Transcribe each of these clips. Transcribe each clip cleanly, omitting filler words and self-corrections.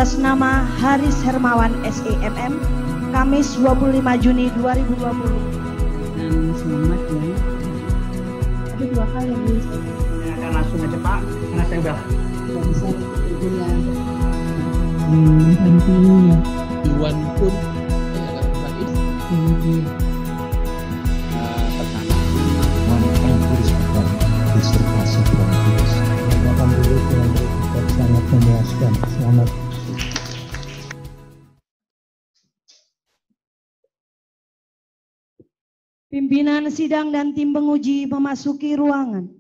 atas nama Haris Hermawan SEMM, Kamis 25 Juni 2020. Dan selamat ya. Ada dua kali yang bisa. Saya akan langsung aja Pak, karena saya udah bisa tentunya nantinya Iwan pun baik. Pertama, tulis bukan disertasi praktis. Akan dulu dengan sangat memuaskan. Selamat. Pimpinan sidang dan tim penguji memasuki ruangan.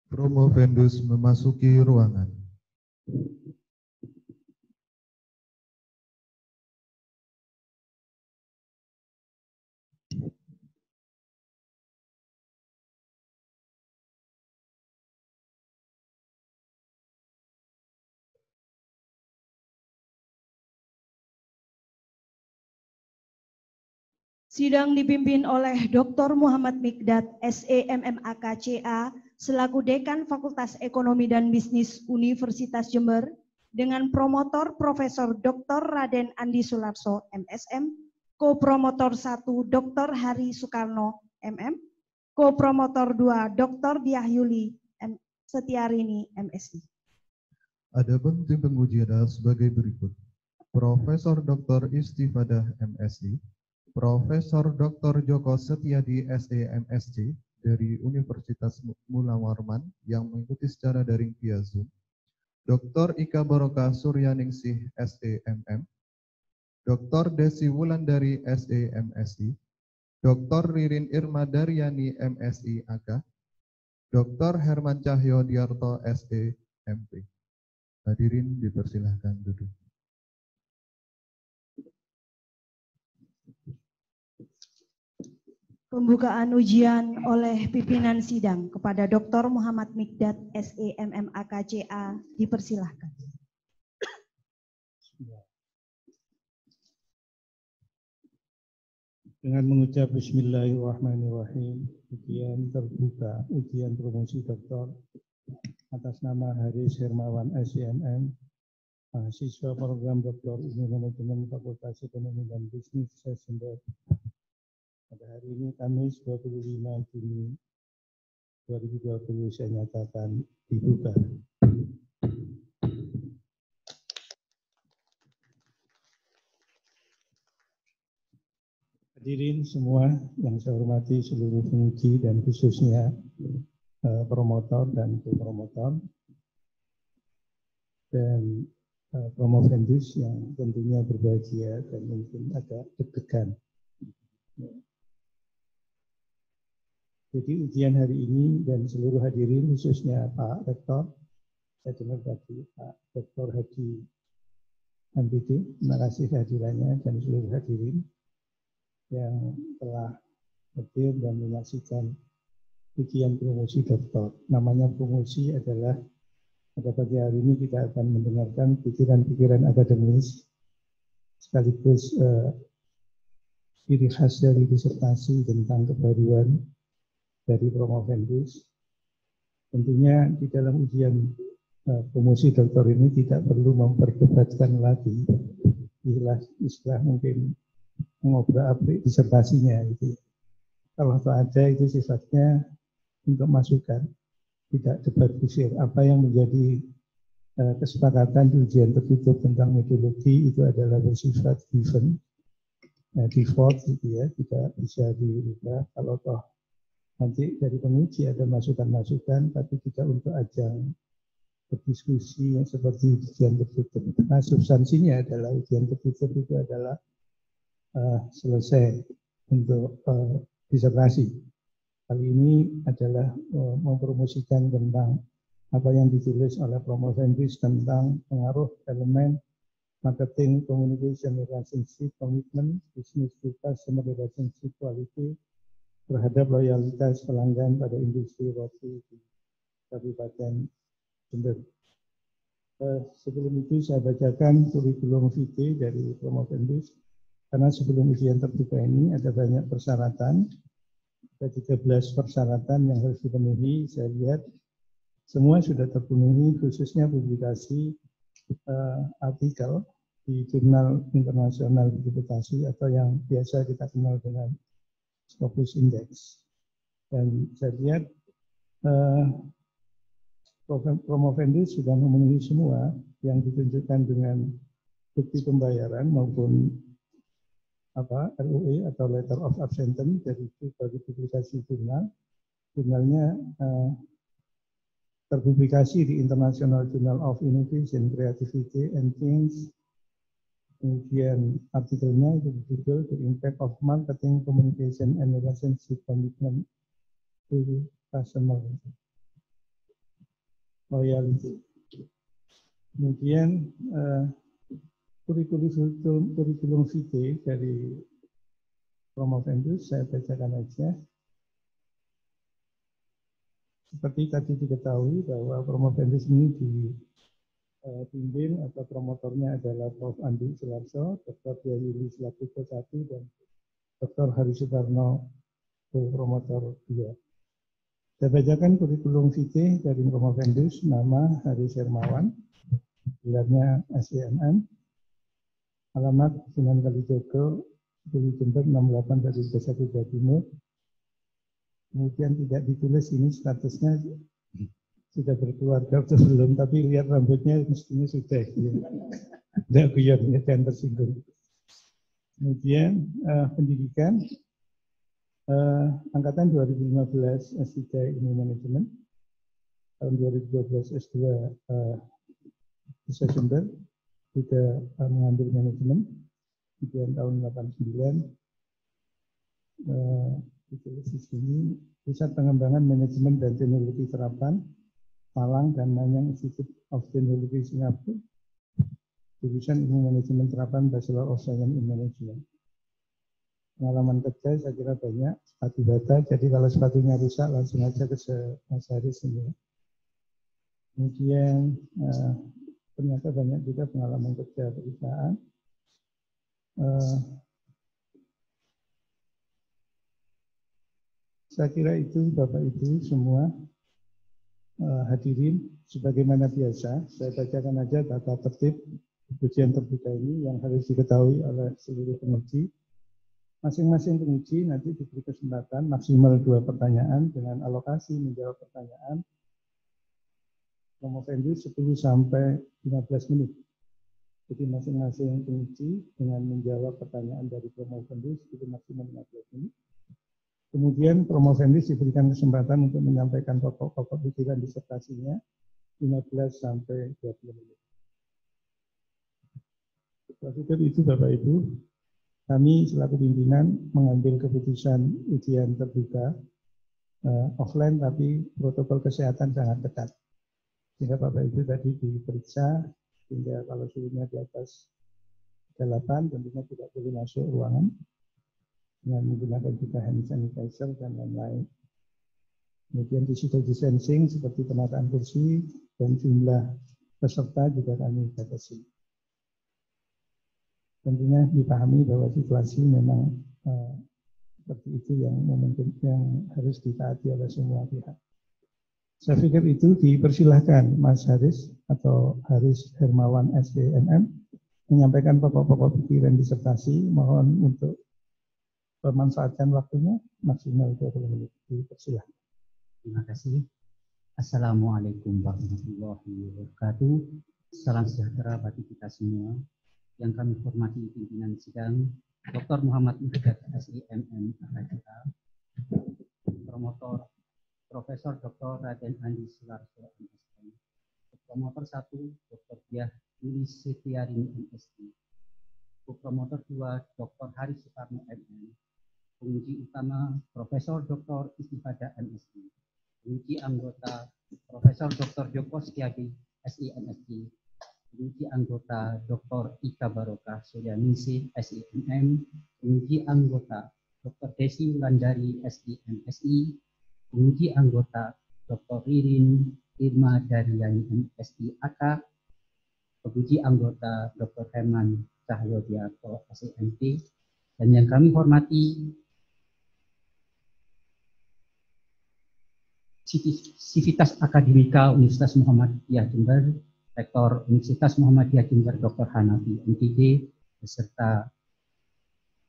Promovendus memasuki ruangan. Sidang dipimpin oleh Dr. Muhammad Mikdad, SEMM AKCA, selaku Dekan Fakultas Ekonomi dan Bisnis Universitas Jember, dengan promotor Profesor Dr. Raden Andi Sularso, MSM, Ko-Promotor 1 Dr. Hari Soekarno, MM, Ko-Promotor 2 Dr. Diah Yuli, Setiarini, MSI. Adapun tim penguji adalah sebagai berikut. Profesor Dr. Istifadah, MSI, Profesor Dr. Joko Setiadi, SEMSC, dari Universitas Mula Warman yang mengikuti secara daring via Zoom, Dr. Ika Baroka Suryaningsih, SEMM, Dr. Desi Wulandari, SEMSI, Dr. Ririn Irma Daryani, MSI AK, Dr. Herman Cahyo Diarto, SEMP. Hadirin dipersilahkan duduk. Pembukaan ujian oleh pimpinan sidang kepada Dr. Muhammad Mikdad, SEMM AKCA, dipersilahkan. Dengan mengucap Bismillahirrahmanirrahim, ujian terbuka, ujian promosi doktor atas nama Haris Hermawan SEMM, mahasiswa program Doktor Ilmu Manajemen Fakultas Ekonomi dan Bisnis Jember. Pada hari ini Kamis 25 Juni 2020 saya nyatakan dibuka. Hadirin semua yang saya hormati, seluruh penguji dan khususnya promotor dan co-promotor dan promovendus yang tentunya berbahagia dan mungkin agak deg-degan. Jadi ujian hari ini dan seluruh hadirin khususnya Pak Rektor, saya dengar tadi Pak Dr. Haji MPD, terima kasih kehadirannya dan seluruh hadirin yang telah hadir dan menyaksikan ujian promosi doktor. Namanya promosi adalah pada pagi hari ini kita akan mendengarkan pikiran-pikiran akademis sekaligus ciri khas dari disertasi tentang kebaruan dari promovendus. Tentunya di dalam ujian promosi doktor ini tidak perlu memperdebatkan lagi istilah mungkin mengobrak-abrik disertasinya gitu. Kalau ada itu sifatnya untuk masukan, tidak debat kusir. Apa yang menjadi kesepakatan di ujian tertutup tentang metodologi itu adalah bersifat given, default gitu ya, tidak bisa dirubah. Kalau toh nanti dari penguji ada masukan-masukan, tapi tidak untuk ajang berdiskusi yang seperti ujian tertutup. Nah, substansinya adalah ujian tertutup itu adalah selesai untuk disertasi. Kali ini adalah mempromosikan tentang apa yang ditulis oleh Promovendus tentang pengaruh elemen marketing, communication, relationship, commitment, business to customer relationship, quality terhadap loyalitas pelanggan pada industri roti di Kabupaten Jember. Sebelum itu saya bacakan kurikulum vitae dari Promovendus, karena sebelum ujian terbuka ini ada banyak persyaratan, ada 13 persyaratan yang harus dipenuhi. Saya lihat semua sudah terpenuhi, khususnya publikasi artikel di jurnal internasional reputasi atau yang biasa kita kenal dengan Scopus Index. Dan saya lihat Promovendus sudah memenuhi semua yang ditunjukkan dengan bukti pembayaran maupun LOA atau Letter of Absentence dari publikasi jurnal. Jurnalnya terpublikasi di International Journal of Innovation, Creativity and Change. Kemudian artikelnya itu berjudul The Impact of Marketing, Communication and Relationship Commitment to Customer Loyalty. Kemudian kurikulum vitae dari Promovendus saya bacakan aja. Seperti tadi diketahui bahwa Promovendus ini dipimpin atau promotornya adalah Prof. Andi Sularso, Dr. Dia Yuli selaku ke-1 dan Dr. Hari Sutarno promotor 2. Saya bacakan kurikulum vitae dari Promovendus, nama Haris Hermawan, gelarnya SEMM, alamat Sunan Kalijogo, Bulu Jember 68 dari Desa Jawa Timur. Kemudian tidak ditulis ini statusnya sudah berkeluarga atau belum, tapi lihat rambutnya mestinya sudah. Tidak guyonnya dan tersinggung. Kemudian pendidikan angkatan 2015 S3 Ilmu Manajemen, tahun 2012 S2 Bisa Jember juga mengambil manajemen. Kemudian tahun 89 ditulis di sini Pusat Pengembangan Manajemen dan Teknologi Terapan Malang dan Nanyang Institute of Technology Singapura, jurusan Ilmu Manajemen Terapan Bachelor of Science in Management. Pengalaman kerja saya kira banyak, sepatu bata, jadi kalau sepatunya rusak langsung aja ke Mas Haris ini. Kemudian ternyata banyak juga pengalaman kerja perusahaan. Saya kira itu Bapak Ibu semua hadirin, sebagaimana biasa saya bacakan aja tata tertib ujian terbuka ini yang harus diketahui oleh seluruh penguji. Masing-masing penguji nanti diberi kesempatan maksimal 2 pertanyaan dengan alokasi menjawab pertanyaan Promovendus 10 sampai 15 menit. Jadi masing-masing penguji dengan menjawab pertanyaan dari Promovendus itu maksimal 15 menit. Kemudian Promovendus diberikan kesempatan untuk menyampaikan pokok-pokok pikiran disertasinya 15 sampai 20 menit. Saya pikir itu Bapak Ibu, kami selaku pimpinan mengambil keputusan ujian terbuka offline tapi protokol kesehatan sangat ketat. Sehingga Bapak Ibu tadi diperiksa, sehingga kalau suhunya di atas 8 tentunya tidak boleh masuk ruangan dengan menggunakan juga hand sanitizer dan lain-lain. Kemudian physical distancing seperti penataan kursi dan jumlah peserta juga kami batasi. Tentunya dipahami bahwa situasi memang seperti itu yang harus ditaati oleh semua pihak. Saya pikir itu dipersilahkan Mas Haris atau Haris Hermawan SEMM menyampaikan pokok-pokok pikiran disertasi. Mohon untuk memanfaatkan waktunya maksimal 20 menit. Dipersilahkan. Terima kasih. Assalamualaikum warahmatullahi wabarakatuh. Salam sejahtera bagi kita semua. Yang kami hormati pimpinan sidang Dr. Muhammad Mikdad SEMM AKCA, promotor Profesor Dr. Raden Andi Sularso MSc, promotor 1 Dr. Dia Yuli Setiarini MSc, promotor 2 Dr. Hari Sutarno MM, penguji utama Profesor Dr. Istifadah MSc, penguji anggota Profesor Dr. Joko Setiadi SIMSc, penguji anggota Dr. Ika Barokah Suryaningsih SIMM, penguji anggota Dr. Desi Wulandari SIMSI, penguji anggota Dr. Ririn Irma Daryani MSI AK, penguji anggota Dr. Herman Cahyodiarto SIMP, dan yang kami hormati Sivitas Akademika Universitas Muhammadiyah Jember, Rektor Universitas Muhammadiyah Jember Dr. Hanafi MTD, beserta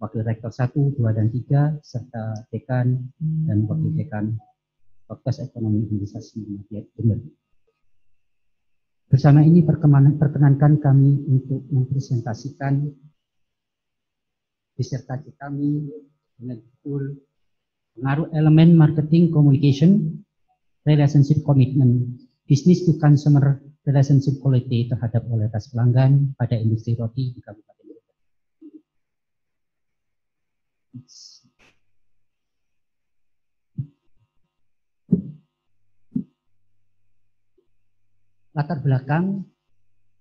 Wakil Rektor 1, 2, dan 3, serta Dekan dan Wakil Dekan Fakultas Ekonomi Universitas Muhammadiyah Jember. Bersama ini perkenankan kami untuk mempresentasikan disertasi kami dengan judul Pengaruh Elemen Marketing Communication Relationship Commitment Business to Consumer Relationship Quality terhadap loyalitas pelanggan pada industri roti di Kabupaten Jember. Latar belakang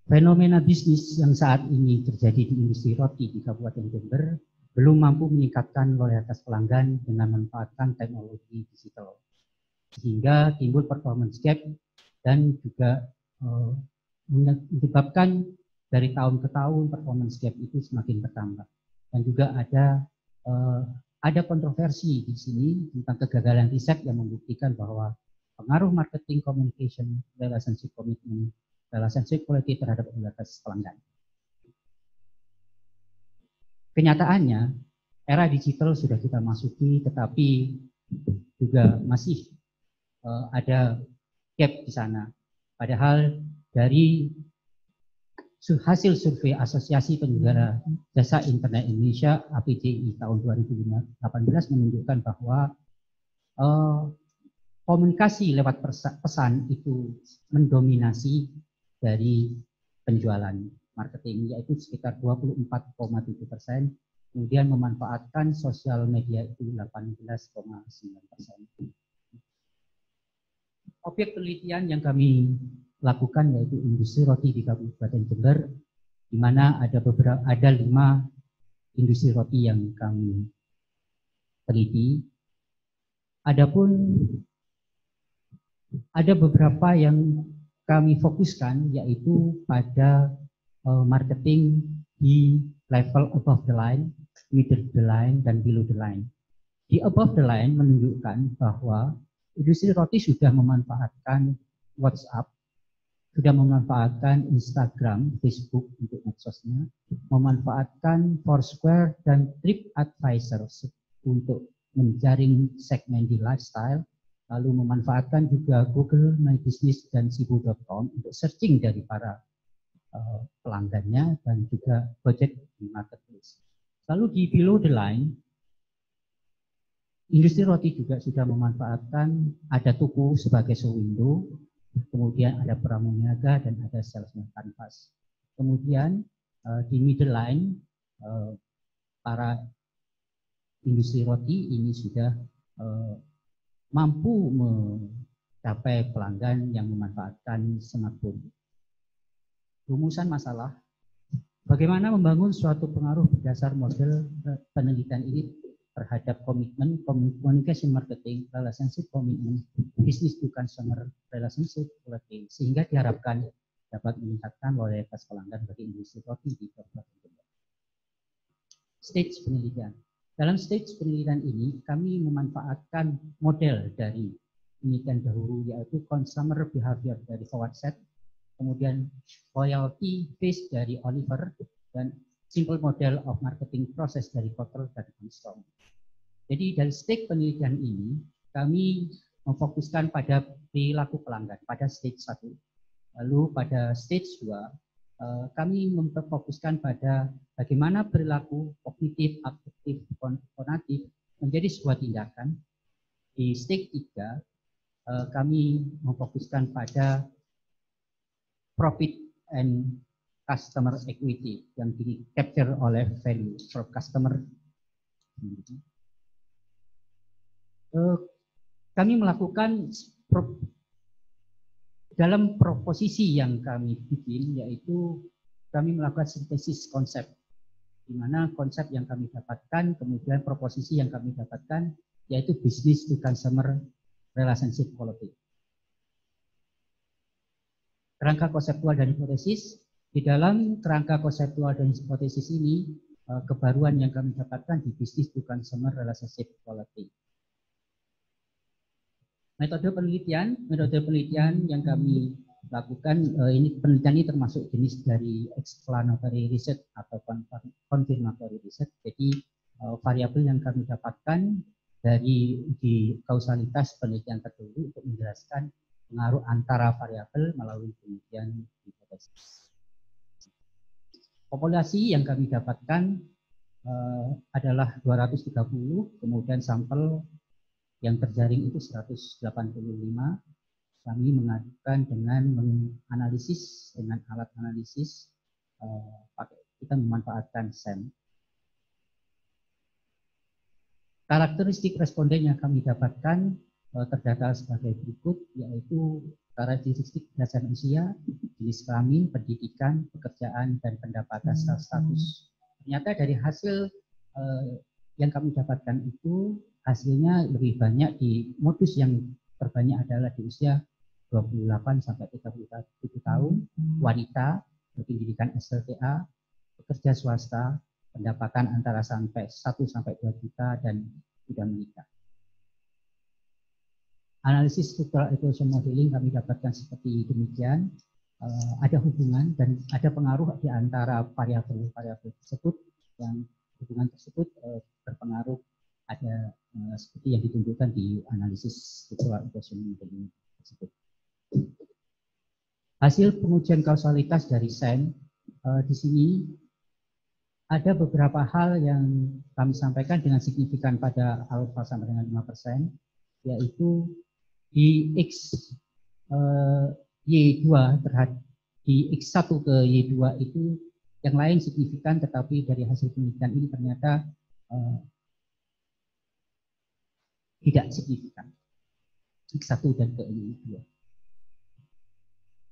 fenomena bisnis yang saat ini terjadi di industri roti di Kabupaten Jember belum mampu meningkatkan loyalitas pelanggan dengan memanfaatkan teknologi digital, sehingga timbul performance gap dan juga menyebabkan dari tahun ke tahun performance gap itu semakin bertambah. Dan juga ada kontroversi di sini tentang kegagalan riset yang membuktikan bahwa pengaruh marketing communication relationship commitment relationship quality terhadap loyalitas pelanggan. Kenyataannya era digital sudah kita masuki, tetapi juga masih ada gap di sana. Padahal dari hasil survei Asosiasi Penyelenggara Jasa Internet Indonesia APJI tahun 2018 menunjukkan bahwa komunikasi lewat pesan itu mendominasi dari penjualan marketing, yaitu sekitar 24,7%, kemudian memanfaatkan sosial media itu 18,9%. Objek penelitian yang kami lakukan yaitu industri roti di Kabupaten Jember, di mana ada 5 industri roti yang kami teliti. Adapun ada beberapa yang kami fokuskan yaitu pada marketing di level above the line, middle the line, dan below the line. Di above the line menunjukkan bahwa industri roti sudah memanfaatkan WhatsApp, sudah memanfaatkan Instagram, Facebook untuk medsosnya, memanfaatkan Foursquare dan TripAdvisor untuk menjaring segmen di lifestyle, lalu memanfaatkan juga Google My Business dan Sibu.com untuk searching dari para pelanggannya dan juga budget di marketplace. Lalu di below the line, industri roti juga sudah memanfaatkan ada tuku sebagai show window, kemudian ada pramuniaga dan ada salesman canvas. Kemudian di middle line, para industri roti ini sudah mampu mencapai pelanggan yang memanfaatkan smartphone. Rumusan masalah, bagaimana membangun suatu pengaruh berdasar model penelitian ini terhadap komitmen communication marketing, relationship commitment, business to consumer relationship quality, sehingga diharapkan dapat meningkatkan loyalitas pelanggan bagi industri roti di Kabupaten Jember. Stage penelitian. Dalam stage penelitian ini, kami memanfaatkan model dari penelitian dahulu, yaitu consumer behavior dari Howard Set, kemudian loyalty base dari Oliver, dan simple model of marketing process dari Kotler dan Armstrong. Jadi dari stage penelitian ini, kami memfokuskan pada perilaku pelanggan pada stage 1. Lalu pada stage 2, kami memfokuskan pada bagaimana perilaku kognitif, afektif, konatif menjadi sebuah tindakan. Di stage 3, kami memfokuskan pada profit and customer equity yang di capture oleh value for customer. kami melakukan dalam proposisi yang kami bikin, yaitu kami melakukan sintesis konsep, di mana konsep yang kami dapatkan, kemudian proposisi yang kami dapatkan, yaitu business to consumer relationship politics. Kerangka konseptual dan hipotesis, di dalam kerangka konseptual dan hipotesis ini, kebaruan yang kami dapatkan di business to consumer relationship politics. Metode penelitian yang kami lakukan, ini penelitian ini termasuk jenis dari explanatory research atau confirmatory research. Jadi variabel yang kami dapatkan dari uji kausalitas penelitian terdahulu untuk menjelaskan pengaruh antara variabel melalui penelitian hipotesis. Populasi yang kami dapatkan adalah 230, kemudian sampel yang terjaring itu 185. Kami mengajukan dengan menganalisis dengan alat analisis, kita memanfaatkan SEM. Karakteristik responden yang kami dapatkan terdata sebagai berikut, yaitu karakteristik dasar usia, jenis kelamin, pendidikan, pekerjaan, dan pendapatan status. Ternyata dari hasil yang kami dapatkan itu, hasilnya lebih banyak di modus yang terbanyak adalah di usia 28 sampai 37 tahun, wanita, berpendidikan SLTA, pekerja swasta, pendapatan antara sampai 1 sampai 2 juta, dan sudah menikah. Analisis struktural equation modeling kami dapatkan seperti demikian, ada hubungan dan ada pengaruh di antara variabel-variabel tersebut, yang hubungan tersebut berpengaruh ada seperti yang ditunjukkan di analisis struktural equation modeling tersebut. Hasil pengujian kausalitas dari SEM, di sini ada beberapa hal yang kami sampaikan dengan signifikan pada alfa sampai dengan 5%, yaitu di X Y2 terhadap di X1 ke Y2 itu yang lain signifikan, tetapi dari hasil penelitian ini ternyata tidak signifikan X1 dan ke Y2.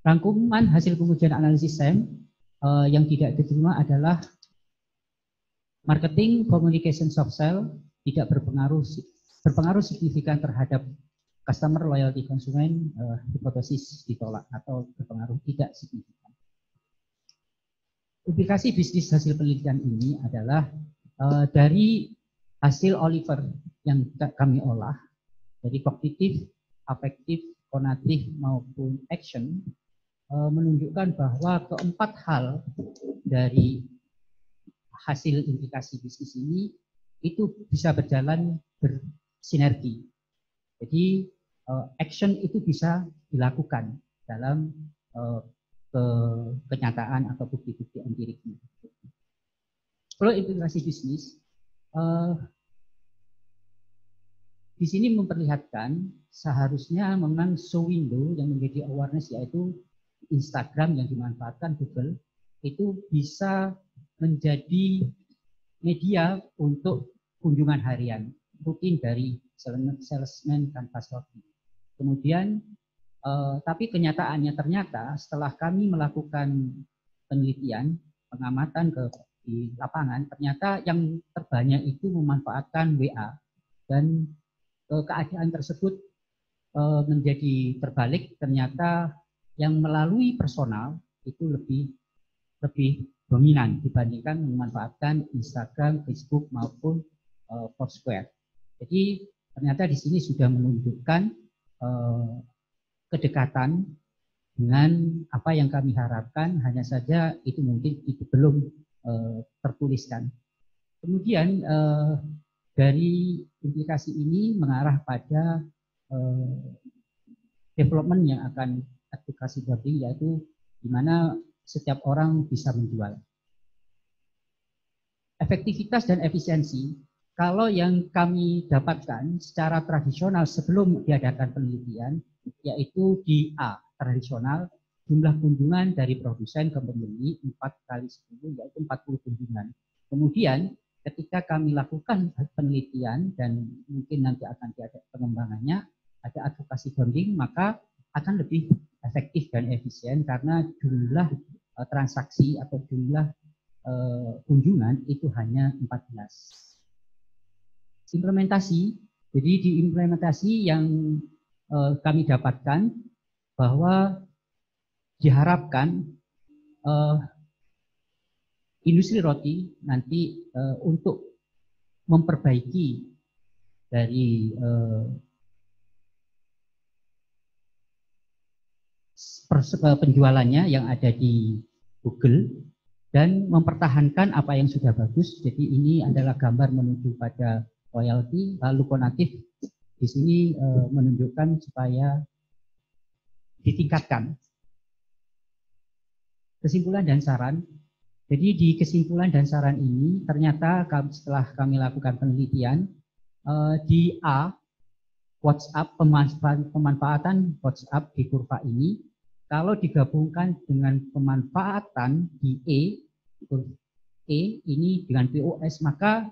Rangkuman hasil pengujian analisis SEM yang tidak diterima adalah marketing communication soft sell tidak berpengaruh signifikan terhadap customer loyalty konsumen, hipotesis ditolak atau berpengaruh tidak signifikan. Implikasi bisnis hasil penelitian ini adalah dari hasil Oliver yang kami olah, dari kognitif, afektif, konatif maupun action, menunjukkan bahwa keempat hal dari hasil implikasi bisnis ini itu bisa berjalan bersinergi. Jadi action itu bisa dilakukan dalam kenyataan atau bukti-bukti empiriknya. Kalau implikasi bisnis, di sini memperlihatkan seharusnya memang show window yang menjadi awareness, yaitu Instagram yang dimanfaatkan Google, itu bisa menjadi media untuk kunjungan harian rutin dari salesman tanpa story. Kemudian, tapi kenyataannya ternyata setelah kami melakukan penelitian, pengamatan di lapangan, ternyata yang terbanyak itu memanfaatkan WA, dan keadaan tersebut menjadi terbalik. Ternyata yang melalui personal itu lebih dominan dibandingkan memanfaatkan Instagram, Facebook maupun Foursquare. Jadi ternyata di sini sudah menunjukkan kedekatan dengan apa yang kami harapkan, hanya saja itu mungkin itu belum tertuliskan. Kemudian dari implikasi ini mengarah pada development yang akan aplikasi branding, yaitu di mana setiap orang bisa menjual. Efektivitas dan efisiensi, kalau yang kami dapatkan secara tradisional sebelum diadakan penelitian, yaitu di A, tradisional, jumlah kunjungan dari produsen ke pembeli 4 kali 10, yaitu 40 kunjungan. Kemudian ketika kami lakukan penelitian dan mungkin nanti akan ada pengembangannya, ada advokasi bonding, maka akan lebih efektif dan efisien karena jumlah transaksi atau jumlah kunjungan itu hanya 14. Implementasi, jadi di implementasi yang kami dapatkan bahwa diharapkan industri roti nanti untuk memperbaiki dari penjualannya yang ada di Google dan mempertahankan apa yang sudah bagus. Jadi ini adalah gambar menuju pada royalti, lalu konatif di sini menunjukkan supaya ditingkatkan. Kesimpulan dan saran. Jadi di kesimpulan dan saran ini ternyata setelah kami lakukan penelitian di A, WhatsApp, pemanfaatan WhatsApp di kurva ini kalau digabungkan dengan pemanfaatan di E ini dengan POS maka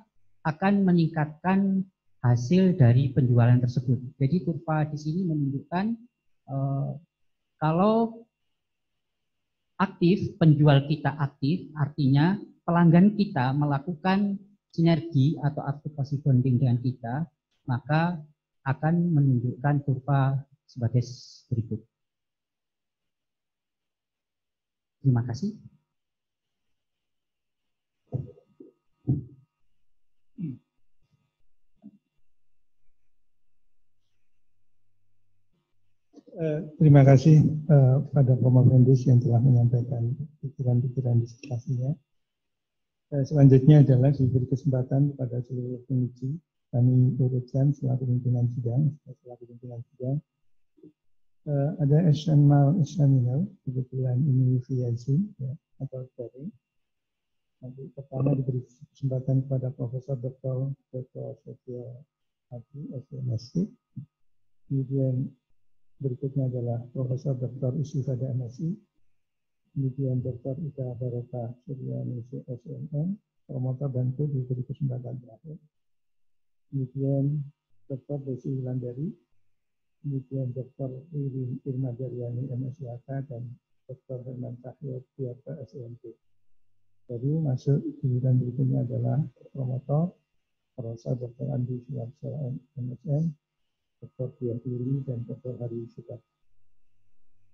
akan meningkatkan hasil dari penjualan tersebut. Jadi kurva di sini menunjukkan kalau aktif, penjual kita aktif, artinya pelanggan kita melakukan sinergi atau advokasi bonding dengan kita, maka akan menunjukkan kurva sebagai berikut. Terima kasih. Terima kasih pada Promovendus yang telah menyampaikan pikiran-pikiran disertasinya. Selanjutnya adalah diberi kesempatan kepada seluruh penguji. Kami urutkan selaku pimpinan sidang. Ada examinal, kebetulan ini via Zoom ya, atau daring. Nanti pertama diberi kesempatan kepada Profesor Dr. Joko Setio Hadi, SMSC. Kemudian berikutnya adalah Profesor Dr. Istifada MSI, kemudian Dr. Ida Barokah Suryani SNM, promotor dan kru diberi kesempatan terakhir. Kemudian Dr. Desi Wulandari, kemudian Dr. Irma Daryani MSIAK, dan Dr. Herman Cahyo Tiarta SNP. Jadi masuk giliran berikutnya adalah promotor, Profesor Dr. Andi Sularso MSN, Dr. Dian Pili, dan Dr. Hari Sukat.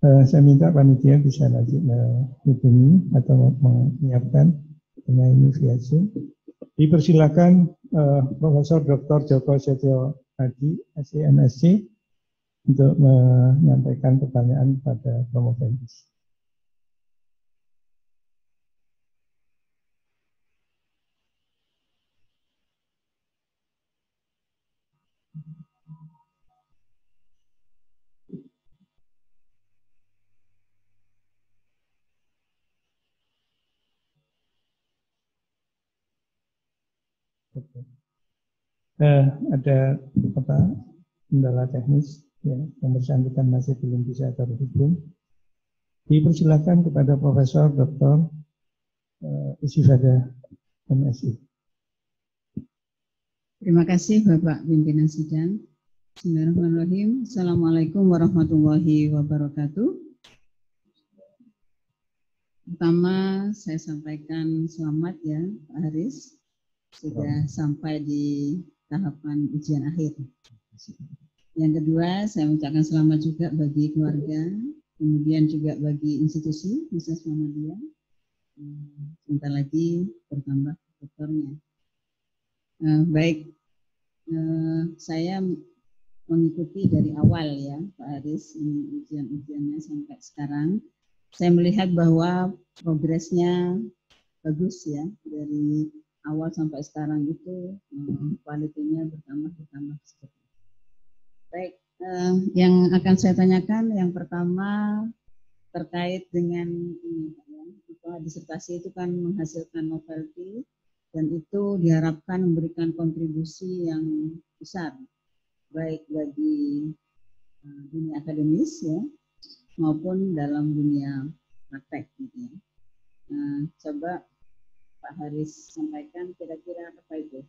Saya minta panitia bisa nanti menghubungi atau menyiapkan karena ini via Zoom. Dipersilakan Profesor Dr. Joko Setio Hadi, SMSC, untuk menyampaikan pertanyaan pada Promovendus. Ada kendala teknis ya, yang bersangkutan masih belum bisa terhubung. Dipersilakan kepada Profesor Dr. Istifada MSI. Terima kasih Bapak Pimpinan Sidang. Bismillahirrahmanirrahim. Assalamualaikum warahmatullahi wabarakatuh. Pertama saya sampaikan selamat ya Pak Haris, sudah sampai di tahapan ujian akhir. Yang kedua, saya mengucapkan selamat juga bagi keluarga, kemudian juga bagi institusi Universitas Muhammadiyah. Sebentar lagi bertambah doktornya. Saya mengikuti dari awal ya Pak Haris, ini ujian-ujiannya sampai sekarang. Saya melihat bahwa progresnya bagus ya, dari awal sampai sekarang itu kualitinya bertambah. Baik, yang akan saya tanyakan yang pertama terkait dengan ini, disertasi itu kan menghasilkan novelty dan itu diharapkan memberikan kontribusi yang besar baik bagi dunia akademis ya maupun dalam dunia praktek gitu ya. Nah, coba Pak Haris sampaikan, kira-kira apa itu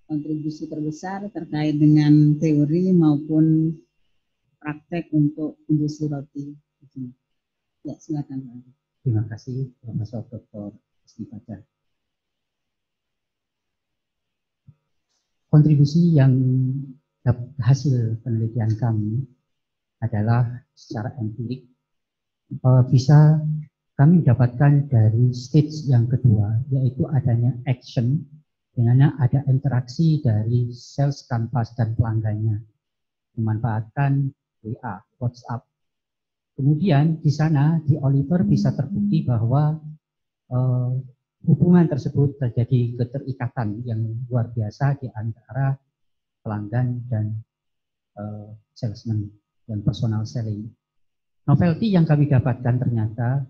kontribusi terbesar terkait dengan teori maupun praktek untuk industri roti? Ya, silakan Pak. Terima kasih Profesor Dr. Istifadah. Kontribusi yang hasil penelitian kami adalah secara empirik bisa kami dapatkan dari stage yang kedua, yaitu adanya action, di mana ada interaksi dari sales canvas dan pelanggannya, memanfaatkan WA, WhatsApp. Kemudian di sana di Oliver bisa terbukti bahwa hubungan tersebut terjadi keterikatan yang luar biasa di antara pelanggan dan salesman dan personal selling. Novelty yang kami dapatkan ternyata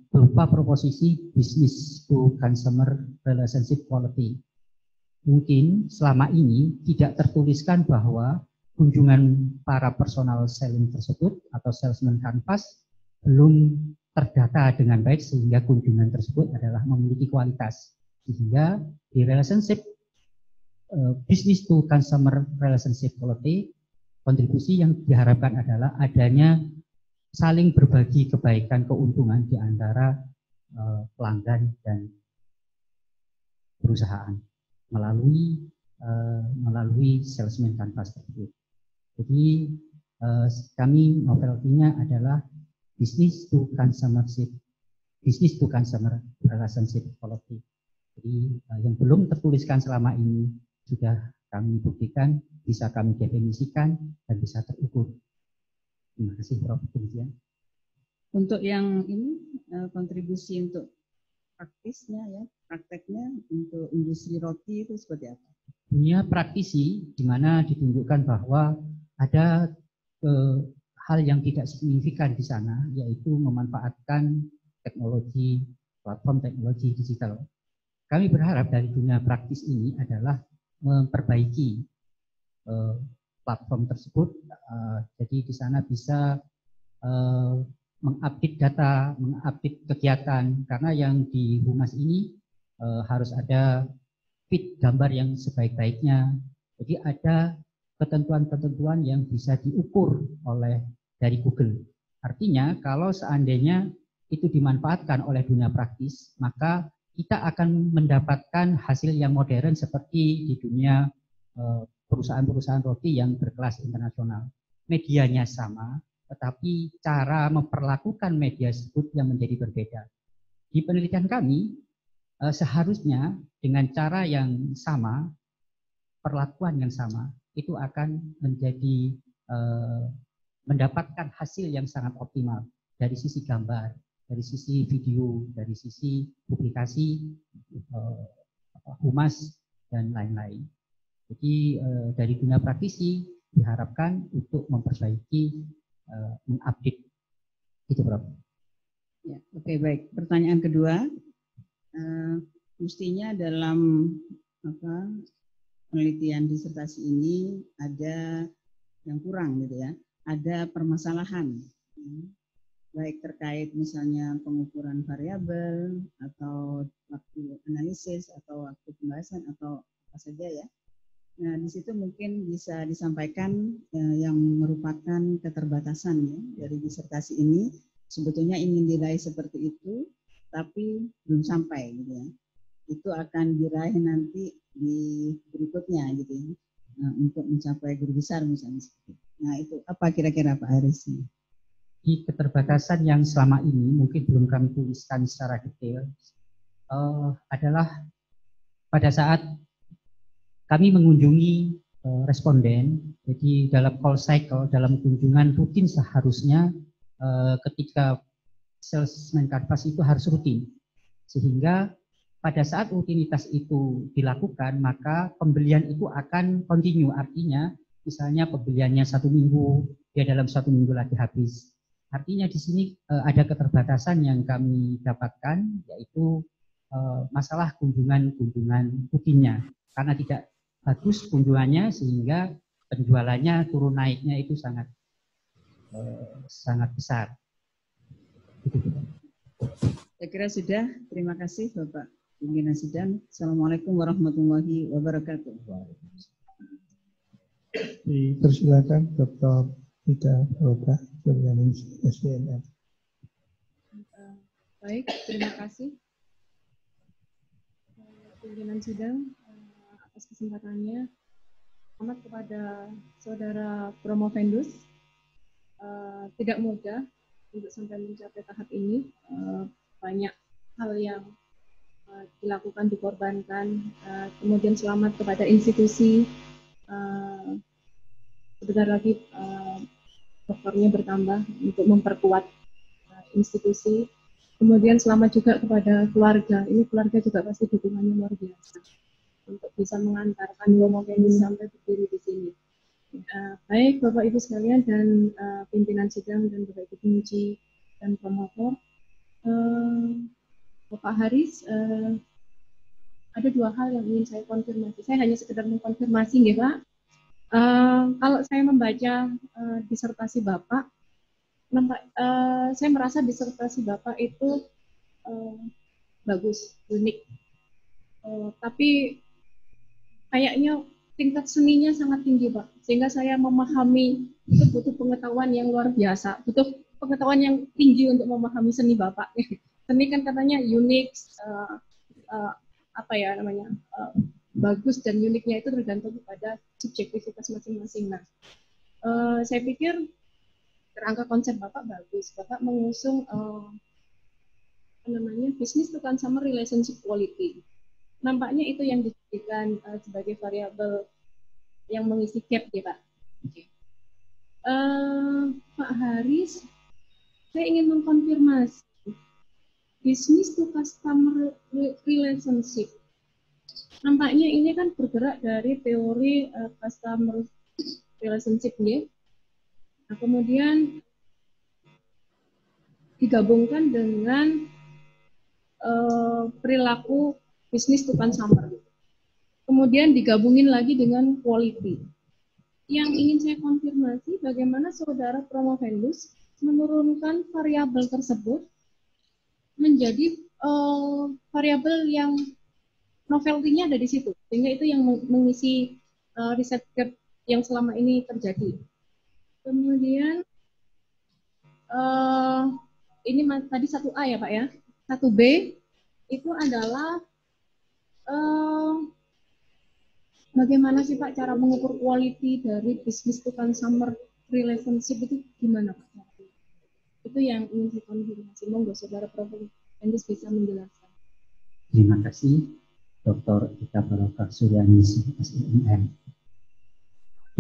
berupa proposisi business to consumer relationship quality. Mungkin selama ini tidak tertuliskan bahwa kunjungan para personal selling tersebut atau salesman canvas belum terdata dengan baik sehingga kunjungan tersebut adalah memiliki kualitas. Sehingga di relationship business to consumer relationship quality, kontribusi yang diharapkan adalah adanya saling berbagi kebaikan keuntungan di antara pelanggan dan perusahaan melalui salesman canvas tersebut. Jadi kami novelty-nya adalah business to consumer relationship quality. Jadi yang belum tertuliskan selama ini sudah kami buktikan, bisa kami definisikan dan bisa terukur. Terima kasih Prof. Demikian. Untuk yang ini kontribusi untuk praktisnya ya, prakteknya untuk industri roti itu seperti apa? Dunia praktisi di mana ditunjukkan bahwa ada hal yang tidak signifikan di sana, yaitu memanfaatkan teknologi, platform teknologi digital. Kami berharap dari dunia praktis ini adalah memperbaiki platform tersebut. Jadi di sana bisa mengupdate data, mengupdate kegiatan, karena yang di Humas ini harus ada feed gambar yang sebaik-baiknya. Jadi ada ketentuan-ketentuan yang bisa diukur oleh dari Google. Artinya kalau seandainya itu dimanfaatkan oleh dunia praktis, maka kita akan mendapatkan hasil yang modern seperti di dunia perusahaan-perusahaan roti yang berkelas internasional. Medianya sama, tetapi cara memperlakukan media tersebut yang menjadi berbeda. Di penelitian kami, seharusnya dengan cara yang sama, perlakuan yang sama, itu akan menjadi mendapatkan hasil yang sangat optimal dari sisi gambar, dari sisi video, dari sisi publikasi, humas, dan lain-lain. Jadi dari dunia praktisi diharapkan untuk memperbaiki, mengupdate. Itu Prof. Ya, oke, baik. Pertanyaan kedua, mestinya dalam penelitian disertasi ini ada yang kurang gitu ya, ada permasalahan. Baik terkait misalnya pengukuran variabel atau waktu analisis atau waktu pembahasan atau apa saja ya. Nah di situ mungkin bisa disampaikan yang merupakan keterbatasan ya dari disertasi ini. Sebetulnya ingin diraih seperti itu, tapi belum sampai gitu ya. Itu akan diraih nanti di berikutnya gitu ya. Nah, untuk mencapai guru besar misalnya. Nah itu apa kira-kira Pak Haris? Di keterbatasan yang selama ini mungkin belum kami tuliskan secara detail adalah pada saat kami mengunjungi responden. Jadi dalam call cycle, dalam kunjungan rutin seharusnya ketika salesman canvas itu harus rutin, sehingga pada saat rutinitas itu dilakukan maka pembelian itu akan continue. Artinya misalnya pembeliannya 1 minggu, dia dalam 1 minggu lagi habis. Artinya di sini ada keterbatasan yang kami dapatkan, yaitu masalah kunjungan rutinnya. Karena tidak bagus kunjungannya sehingga penjualannya turun naiknya itu sangat besar. Saya kira sudah. Terima kasih Bapak pimpinan sidang. Assalamualaikum warahmatullahi wabarakatuh. Dipersilakan Dr. Ida Roka, Suryaning SDMM. Baik, terima kasih pimpinan sidang atas kesempatannya. Selamat kepada saudara Promovendus. Tidak mudah untuk sampai mencapai tahap ini. Banyak hal yang dilakukan, dikorbankan. Kemudian selamat kepada institusi. Sebentar lagi dokternya bertambah untuk memperkuat institusi. Kemudian selamat juga kepada keluarga. Ini keluarga juga pasti dukungannya luar biasa untuk bisa mengantarkan Promovendus sampai berdiri di sini. Baik Bapak Ibu sekalian dan pimpinan sidang dan Bapak Ibu penguji dan promotor, Bapak Haris, ada dua hal yang ingin saya konfirmasi. Saya hanya sekedar mengkonfirmasi, nggih Pak. Kalau saya membaca disertasi Bapak, saya merasa disertasi Bapak itu bagus, unik. Tapi kayaknya tingkat seninya sangat tinggi, Pak. Sehingga saya memahami itu butuh pengetahuan yang luar biasa, butuh pengetahuan yang tinggi untuk memahami seni Bapak. Seni kan katanya unik, bagus dan uniknya itu tergantung kepada subjektivitas masing-masing. Nah, saya pikir kerangka konsep Bapak bagus. Bapak mengusung business to consumer relationship quality. Nampaknya itu yang dijadikan sebagai variabel yang mengisi gap ya Pak. Okay. Pak Haris, saya ingin mengkonfirmasi business to customer relationship. Nampaknya ini kan bergerak dari teori customer relationship ya. Nah, kemudian digabungkan dengan perilaku business to consumer. Kemudian digabungin lagi dengan quality. Yang ingin saya konfirmasi bagaimana saudara Promovendus menurunkan variabel tersebut menjadi variabel yang novelty-nya ada di situ. Sehingga itu yang mengisi riset gap yang selama ini terjadi. Kemudian ini tadi 1A ya Pak ya. 1B itu adalah bagaimana sih Pak cara mengukur quality dari business to consumer relationship itu gimana Pak? Itu yang ingin saya konfirmasi. Monggo saudara Promovendus bisa menjelaskan. Terima kasih Dr. Ida Barokah Suryaning SDMM.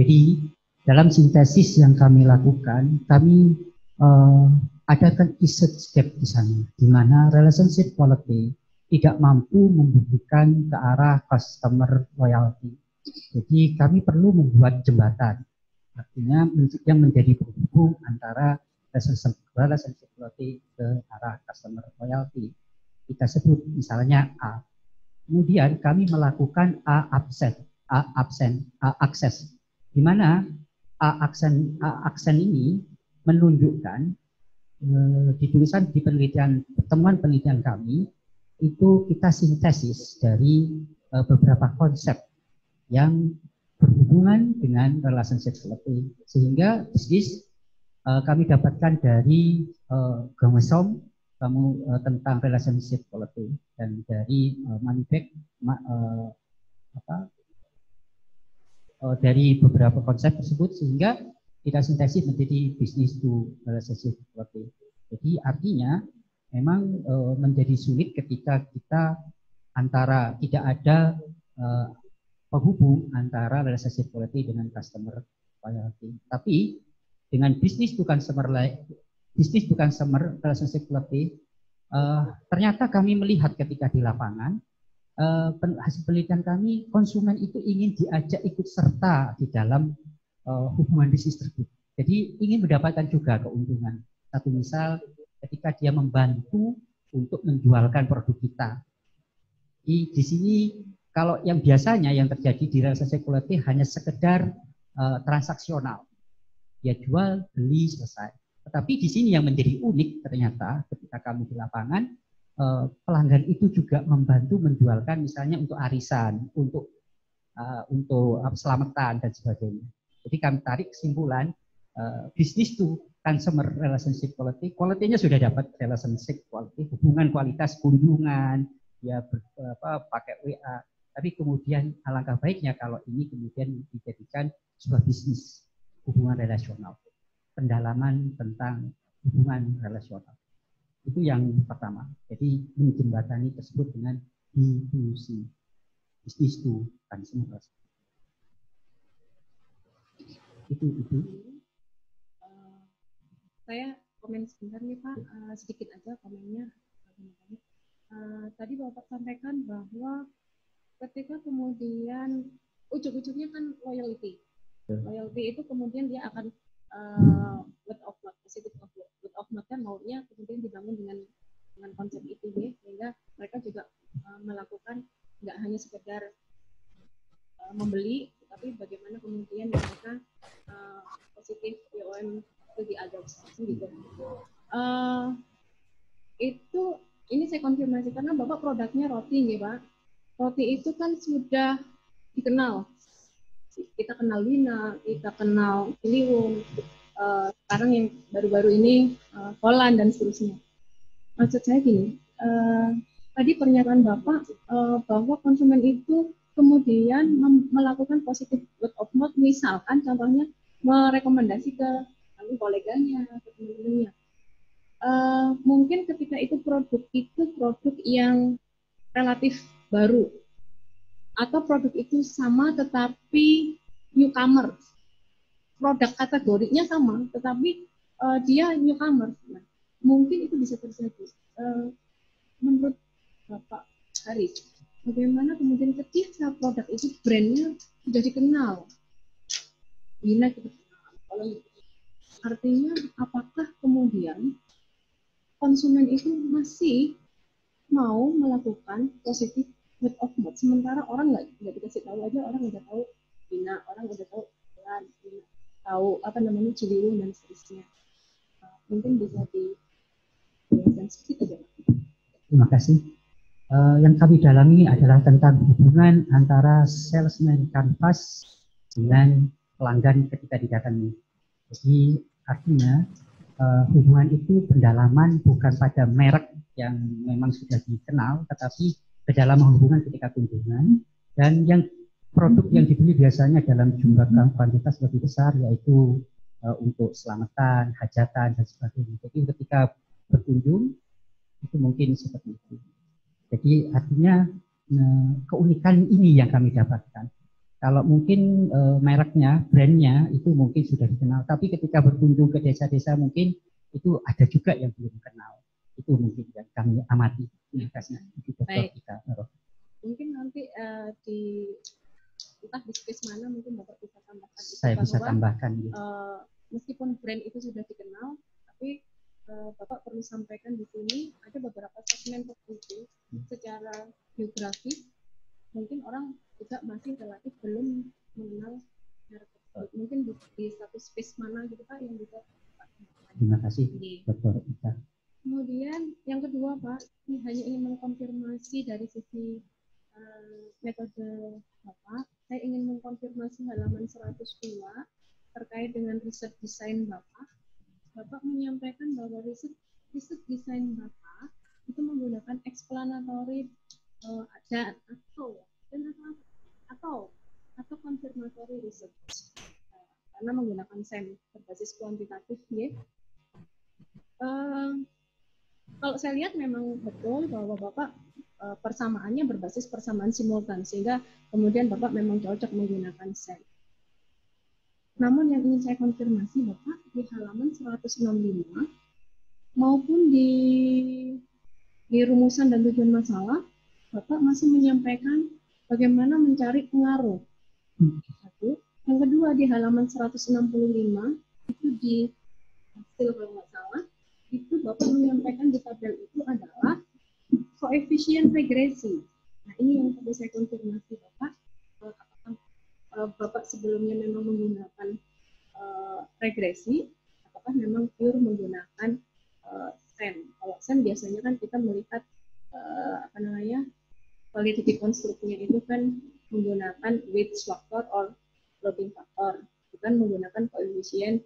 Jadi dalam sintesis yang kami lakukan, kami adakan research gap di sana, di mana relationship quality tidak mampu membuktikan ke arah customer loyalty. Jadi kami perlu membuat jembatan, artinya yang menjadi penghubung antara relationship quality ke arah customer loyalty. Kita sebut misalnya A. Kemudian kami melakukan access, di mana aksen ini menunjukkan di tulisan di pertemuan penelitian kami itu kita sintesis dari beberapa konsep yang berhubungan dengan relationship quality, sehingga bisnis kami dapatkan dari Gamesom tentang relationship quality dan dari Manifek dari beberapa konsep tersebut, sehingga kita sintesis menjadi business to relationship quality. Jadi artinya memang menjadi sulit ketika kita tidak ada penghubung antara relationship quality dengan customer loyalty. Tapi dengan business to consumer relationship quality, ternyata kami melihat ketika di lapangan, hasil penelitian kami, konsumen itu ingin diajak ikut serta di dalam hubungan bisnis tersebut. Jadi ingin mendapatkan juga keuntungan. Satu misal, ketika dia membantu untuk menjualkan produk kita. Di sini kalau yang biasanya yang terjadi di relationship quality hanya sekedar transaksional. Dia jual, beli, selesai. Tetapi di sini yang menjadi unik ternyata ketika kami di lapangan, pelanggan itu juga membantu menjualkan misalnya untuk arisan, untuk selamatan dan sebagainya. Jadi kami tarik kesimpulan bisnis to consumer relationship quality, quality-nya sudah dapat relationship quality, hubungan kualitas kunjungan, ya pakai WA. Tapi kemudian alangkah baiknya kalau ini kemudian dijadikan sebuah bisnis hubungan relasional, pendalaman tentang hubungan relasional. Itu yang pertama. Jadi menjembatani tersebut dengan B2C, bisnis to consumer. Itu. Saya komen sebentar nih Pak, sedikit aja komennya. Tadi Bapak sampaikan bahwa ketika kemudian ujung-ujungnya kan loyalty. Loyalty itu kemudian dia akan word of mouth, positive word of mouth kan maunya kemudian dibangun dengan konsep itu ya, sehingga mereka juga melakukan nggak hanya sekedar membeli, tapi bagaimana kemudian mereka positif POM to the others gitu. Itu ini saya konfirmasi karena Bapak produknya roti ya Pak. Roti itu kan sudah dikenal. Kita kenal Wina, kita kenal Ciliwung, sekarang yang baru-baru ini Holland dan seterusnya. Maksud saya gini, tadi pernyataan Bapak bahwa konsumen itu kemudian melakukan positif word of mouth, misalkan contohnya merekomendasi ke koleganya, ke teman-temannya. Mungkin ketika itu produk yang relatif baru, atau produk itu sama tetapi newcomer, produk kategorinya sama tetapi dia newcomer. Nah, mungkin itu bisa terjadi. Menurut Bapak Haris, bagaimana kemudian ketika produk itu brandnya sudah dikenal, Wina kita kenal, artinya apakah kemudian konsumen itu masih mau melakukan positif word of mouth, sementara orang nggak dikasih tahu aja, orang udah tahu Wina, orang udah tahu Holland, tahu Ciliwung dan seterusnya. Mungkin bisa dijelaskan sedikit aja. Terima kasih. Yang kami dalami adalah tentang hubungan antara salesman canvas dengan pelanggan ketika didatangi. Jadi artinya hubungan itu pendalaman bukan pada merek yang memang sudah dikenal, tetapi kedalaman hubungan ketika kunjungan, dan yang produk yang dibeli biasanya dalam jumlah kuantitas lebih besar, yaitu untuk selamatan, hajatan, dan sebagainya. Jadi ketika berkunjung itu mungkin seperti itu. Jadi artinya keunikan ini yang kami dapatkan. Kalau mungkin mereknya, brandnya itu mungkin sudah dikenal, tapi ketika berkunjung ke desa-desa mungkin itu ada juga yang belum kenal. Itu mungkin yang kami amati. Terima kasih. Baik. Mungkin nanti entah di space mana mungkin Bapak bisa tambahkan. Saya bisa tambahkan. Meskipun brand itu sudah dikenal, tapi Bapak perlu sampaikan di sini ada beberapa segmen tertentu secara geografis mungkin orang juga masih relatif belum mengenal merek tersebut. Mungkin di satu space mana gitu Pak yang bisa Pak. Terima kasih, Dr. Ika. Kemudian yang kedua Pak, hanya ingin mengkonfirmasi dari sisi metode Bapak, saya ingin mengkonfirmasi halaman 102 terkait dengan riset desain Bapak. Bapak menyampaikan bahwa riset desain Bapak itu menggunakan explanatory atau confirmatory research karena menggunakan SEM berbasis kuantitatif ya. Kalau saya lihat memang betul bahwa Bapak persamaannya berbasis persamaan simultan sehingga kemudian Bapak memang cocok menggunakan SEM. Namun yang ingin saya konfirmasi Bapak di halaman 165 maupun di rumusan dan tujuan masalah Bapak masih menyampaikan bagaimana mencari pengaruh. Satu. Yang kedua di halaman 165 itu di hasil kalau nggak salah itu Bapak menyampaikan di tabel itu adalah koefisien regresi. Nah ini yang perlu saya konfirmasi Bapak. Bapak sebelumnya memang menggunakan regresi, apakah memang pure menggunakan SEM? Kalau SEM biasanya kan kita melihat qualitative konstruksinya itu kan menggunakan weight factor or loading factor, bukan menggunakan koefisien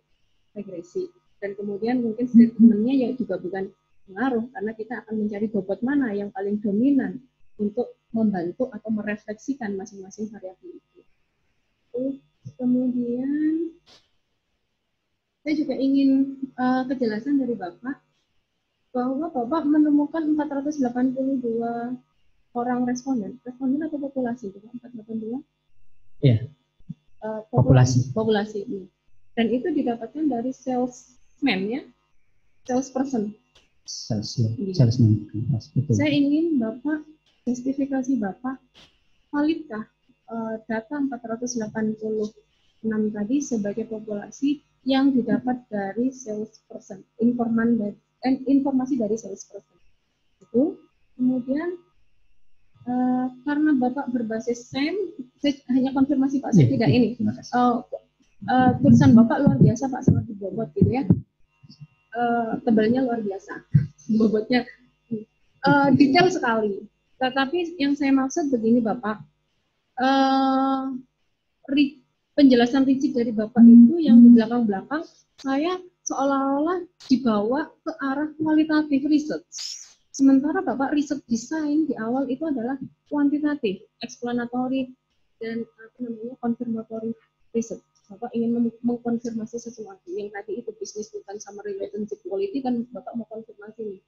regresi. Dan kemudian mungkin statementnya ya juga bukan pengaruh, karena kita akan mencari bobot mana yang paling dominan untuk membantu atau merefleksikan masing-masing variabel itu. Kemudian saya juga ingin kejelasan dari Bapak bahwa Bapak menemukan 482 orang responden atau populasi, 482? Iya. Populasi ini. Dan itu didapatkan dari salesman ya, salesperson. Salesman. Saya ingin Bapak, justifikasi Bapak, validkah data 486 tadi sebagai populasi yang didapat dari salesperson, informasi dari salesperson. Itu kemudian karena Bapak berbasis SEM, saya hanya konfirmasi Pak, saya tidak ini. Tulisan Bapak luar biasa Pak, sangat dibobot gitu ya. Tebalnya luar biasa, bobotnya detail sekali. Tetapi yang saya maksud begini Bapak, penjelasan rigid dari Bapak itu yang di belakang-belakang saya seolah-olah dibawa ke arah kualitatif research. Sementara Bapak riset desain di awal itu adalah kuantitatif, explanatory, dan confirmatory research. Bapak ingin mengkonfirmasi sesuatu yang tadi itu bisnis bukan sama relationship quality, kan Bapak mau konfirmasi nih,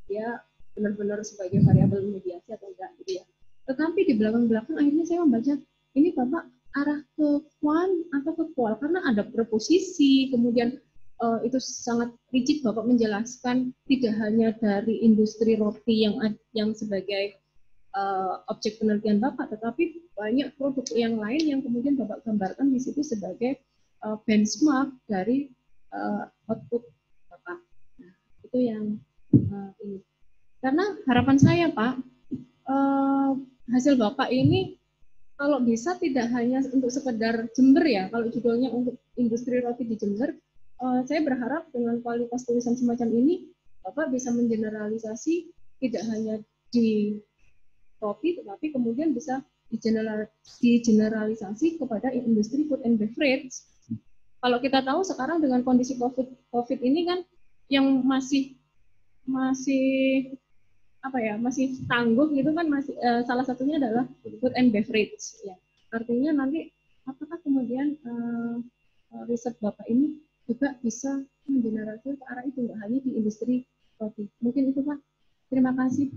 dia benar-benar sebagai variabel mediasi atau enggak gitu ya. Tetapi di belakang-belakang akhirnya saya membaca ini Bapak arah ke kuan atau ke kual karena ada preposisi, kemudian itu sangat rigid Bapak menjelaskan tidak hanya dari industri roti yang sebagai objek penelitian Bapak, tetapi banyak produk yang lain yang kemudian Bapak gambarkan di situ sebagai benchmark dari output Bapak. Nah, itu yang ini. Karena harapan saya Pak, hasil Bapak ini kalau bisa tidak hanya untuk sekedar Jember ya, kalau judulnya untuk industri roti di Jember, saya berharap dengan kualitas tulisan semacam ini, Bapak bisa mengeneralisasi tidak hanya di roti, tetapi kemudian bisa digeneralisasi kepada industri food and beverage. Kalau kita tahu sekarang dengan kondisi COVID ini kan yang masih tangguh gitu kan, masih salah satunya adalah food and beverage. Ya. Artinya nanti apakah kemudian riset Bapak ini juga bisa mengeneralisasi ke arah itu, nggak hanya di industri roti. Mungkin itu Pak. Terima kasih.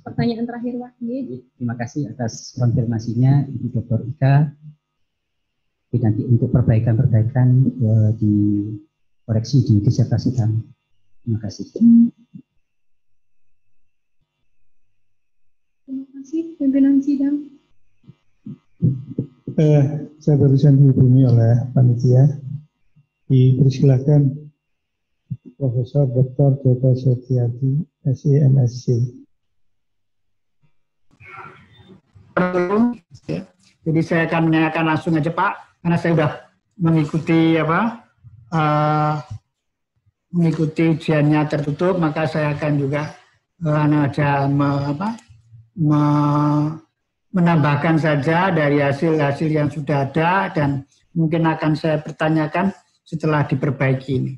Pertanyaan terakhir Pak. Terima kasih atas konfirmasinya Ibu Dr. Ika. Nanti untuk perbaikan-perbaikan dikoreksi di disertasi kami. Terima kasih. Terima kasih pimpinan sidang. Saya barusan dihubungi oleh panitia. Dipersilakan Profesor Dr. Joko Setiadi, SEMSC. Jadi saya akan menanyakan langsung aja Pak, karena saya sudah mengikuti ujiannya tertutup, maka saya akan juga menambahkan saja dari hasil-hasil yang sudah ada dan mungkin akan saya pertanyakan setelah diperbaiki ini.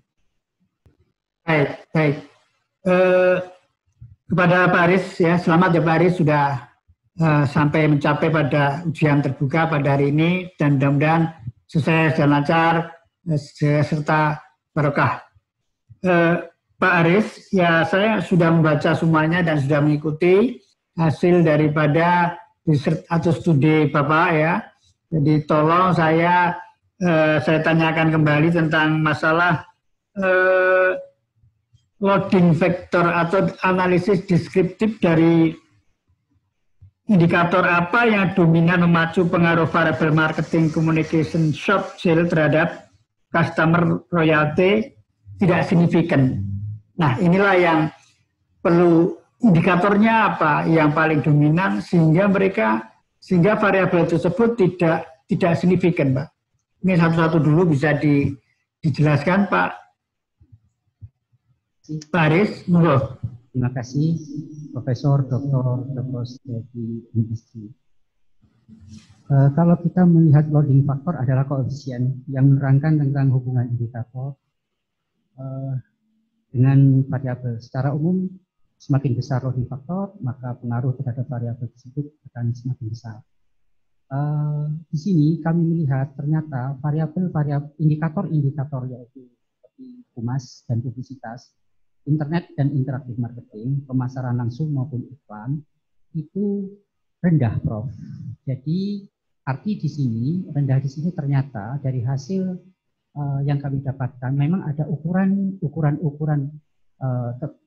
Baik. Kepada Pak Aris ya, selamat ya Pak Aris sudah sampai mencapai pada ujian terbuka pada hari ini dan mudah-mudahan sukses dan lancar serta barokah. Pak Aris, ya saya sudah membaca semuanya dan sudah mengikuti hasil daripada riset atau studi Bapak ya. Jadi tolong saya tanyakan kembali tentang masalah loading factor atau analisis deskriptif dari indikator apa yang dominan memacu pengaruh variabel marketing communication shop sale terhadap customer royalty tidak signifikan. Nah, inilah yang perlu, indikatornya apa yang paling dominan sehingga variabel tersebut tidak signifikan, Pak. Ini satu-satu dulu bisa dijelaskan Pak Aris, monggo. Terima kasih Profesor Dr. Joko Setiadi, MSc. Kalau kita melihat loading faktor adalah koefisien yang menerangkan tentang hubungan indikator dengan variabel. Secara umum, semakin besar loading faktor, maka pengaruh terhadap variabel tersebut akan semakin besar. Di sini kami melihat ternyata variabel-variabel indikator-indikator yaitu seperti humas dan publisitas, internet dan interaktif marketing, pemasaran langsung maupun iklan itu rendah, Prof. Jadi arti di sini rendah di sini ternyata dari hasil yang kami dapatkan memang ada ukuran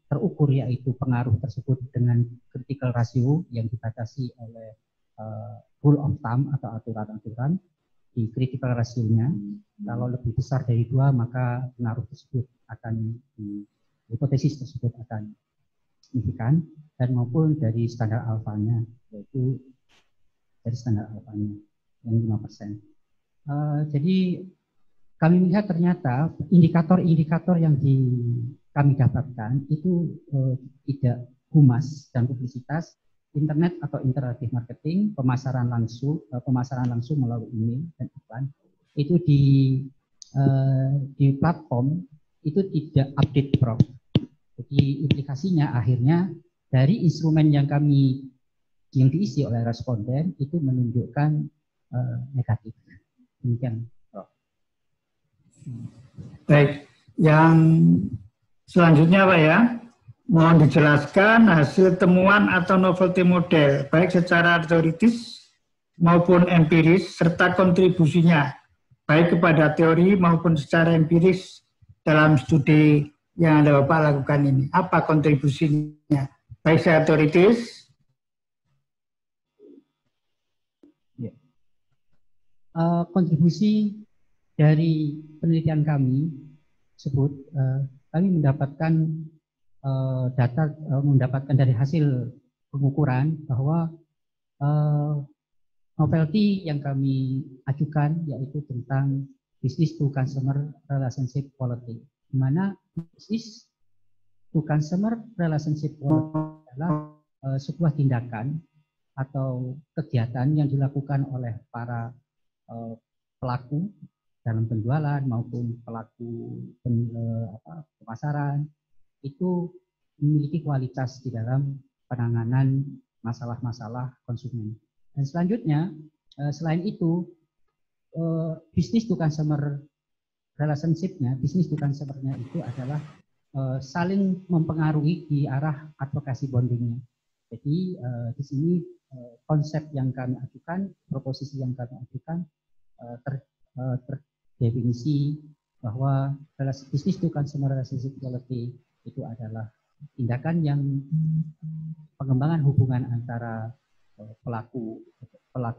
terukur yaitu pengaruh tersebut dengan critical ratio yang dibatasi oleh rule of thumb atau aturan-aturan di critical ratio-nya. Kalau lebih besar dari 2 maka pengaruh tersebut akan hipotesis tersebut akan signifikan, dan maupun dari standar alfanya yaitu dari standar alfanya yang 5%. Jadi kami melihat ternyata indikator-indikator yang kami dapatkan itu tidak humas dan publisitas, internet atau interaktif marketing, pemasaran langsung melalui email dan iklan itu di platform itu tidak update, Prof. Jadi implikasinya akhirnya dari instrumen yang diisi oleh responden itu menunjukkan negatif. Demikian, Prof. Baik, yang selanjutnya Pak ya, mohon dijelaskan hasil temuan atau novelty model, baik secara teoritis maupun empiris, serta kontribusinya, baik kepada teori maupun secara empiris dalam studi yang Anda Bapak lakukan ini. Apa kontribusinya, baik secara teoritis? Ya. Kontribusi dari penelitian kami tersebut, kami mendapatkan mendapatkan dari hasil pengukuran bahwa novelty yang kami ajukan yaitu tentang business to consumer relationship quality, di mana business to consumer relationship quality adalah sebuah tindakan atau kegiatan yang dilakukan oleh para pelaku dalam penjualan maupun pelaku pemasaran itu memiliki kualitas di dalam penanganan masalah-masalah konsumen. Dan selanjutnya, selain itu, business to consumer relationship-nya, business to consumer-nya itu adalah saling mempengaruhi di arah advokasi bonding-nya. Jadi di sini konsep yang kami ajukan, proposisi yang kami ajukan terdefinisi bahwa business to consumer relationship quality itu adalah tindakan yang pengembangan hubungan antara pelaku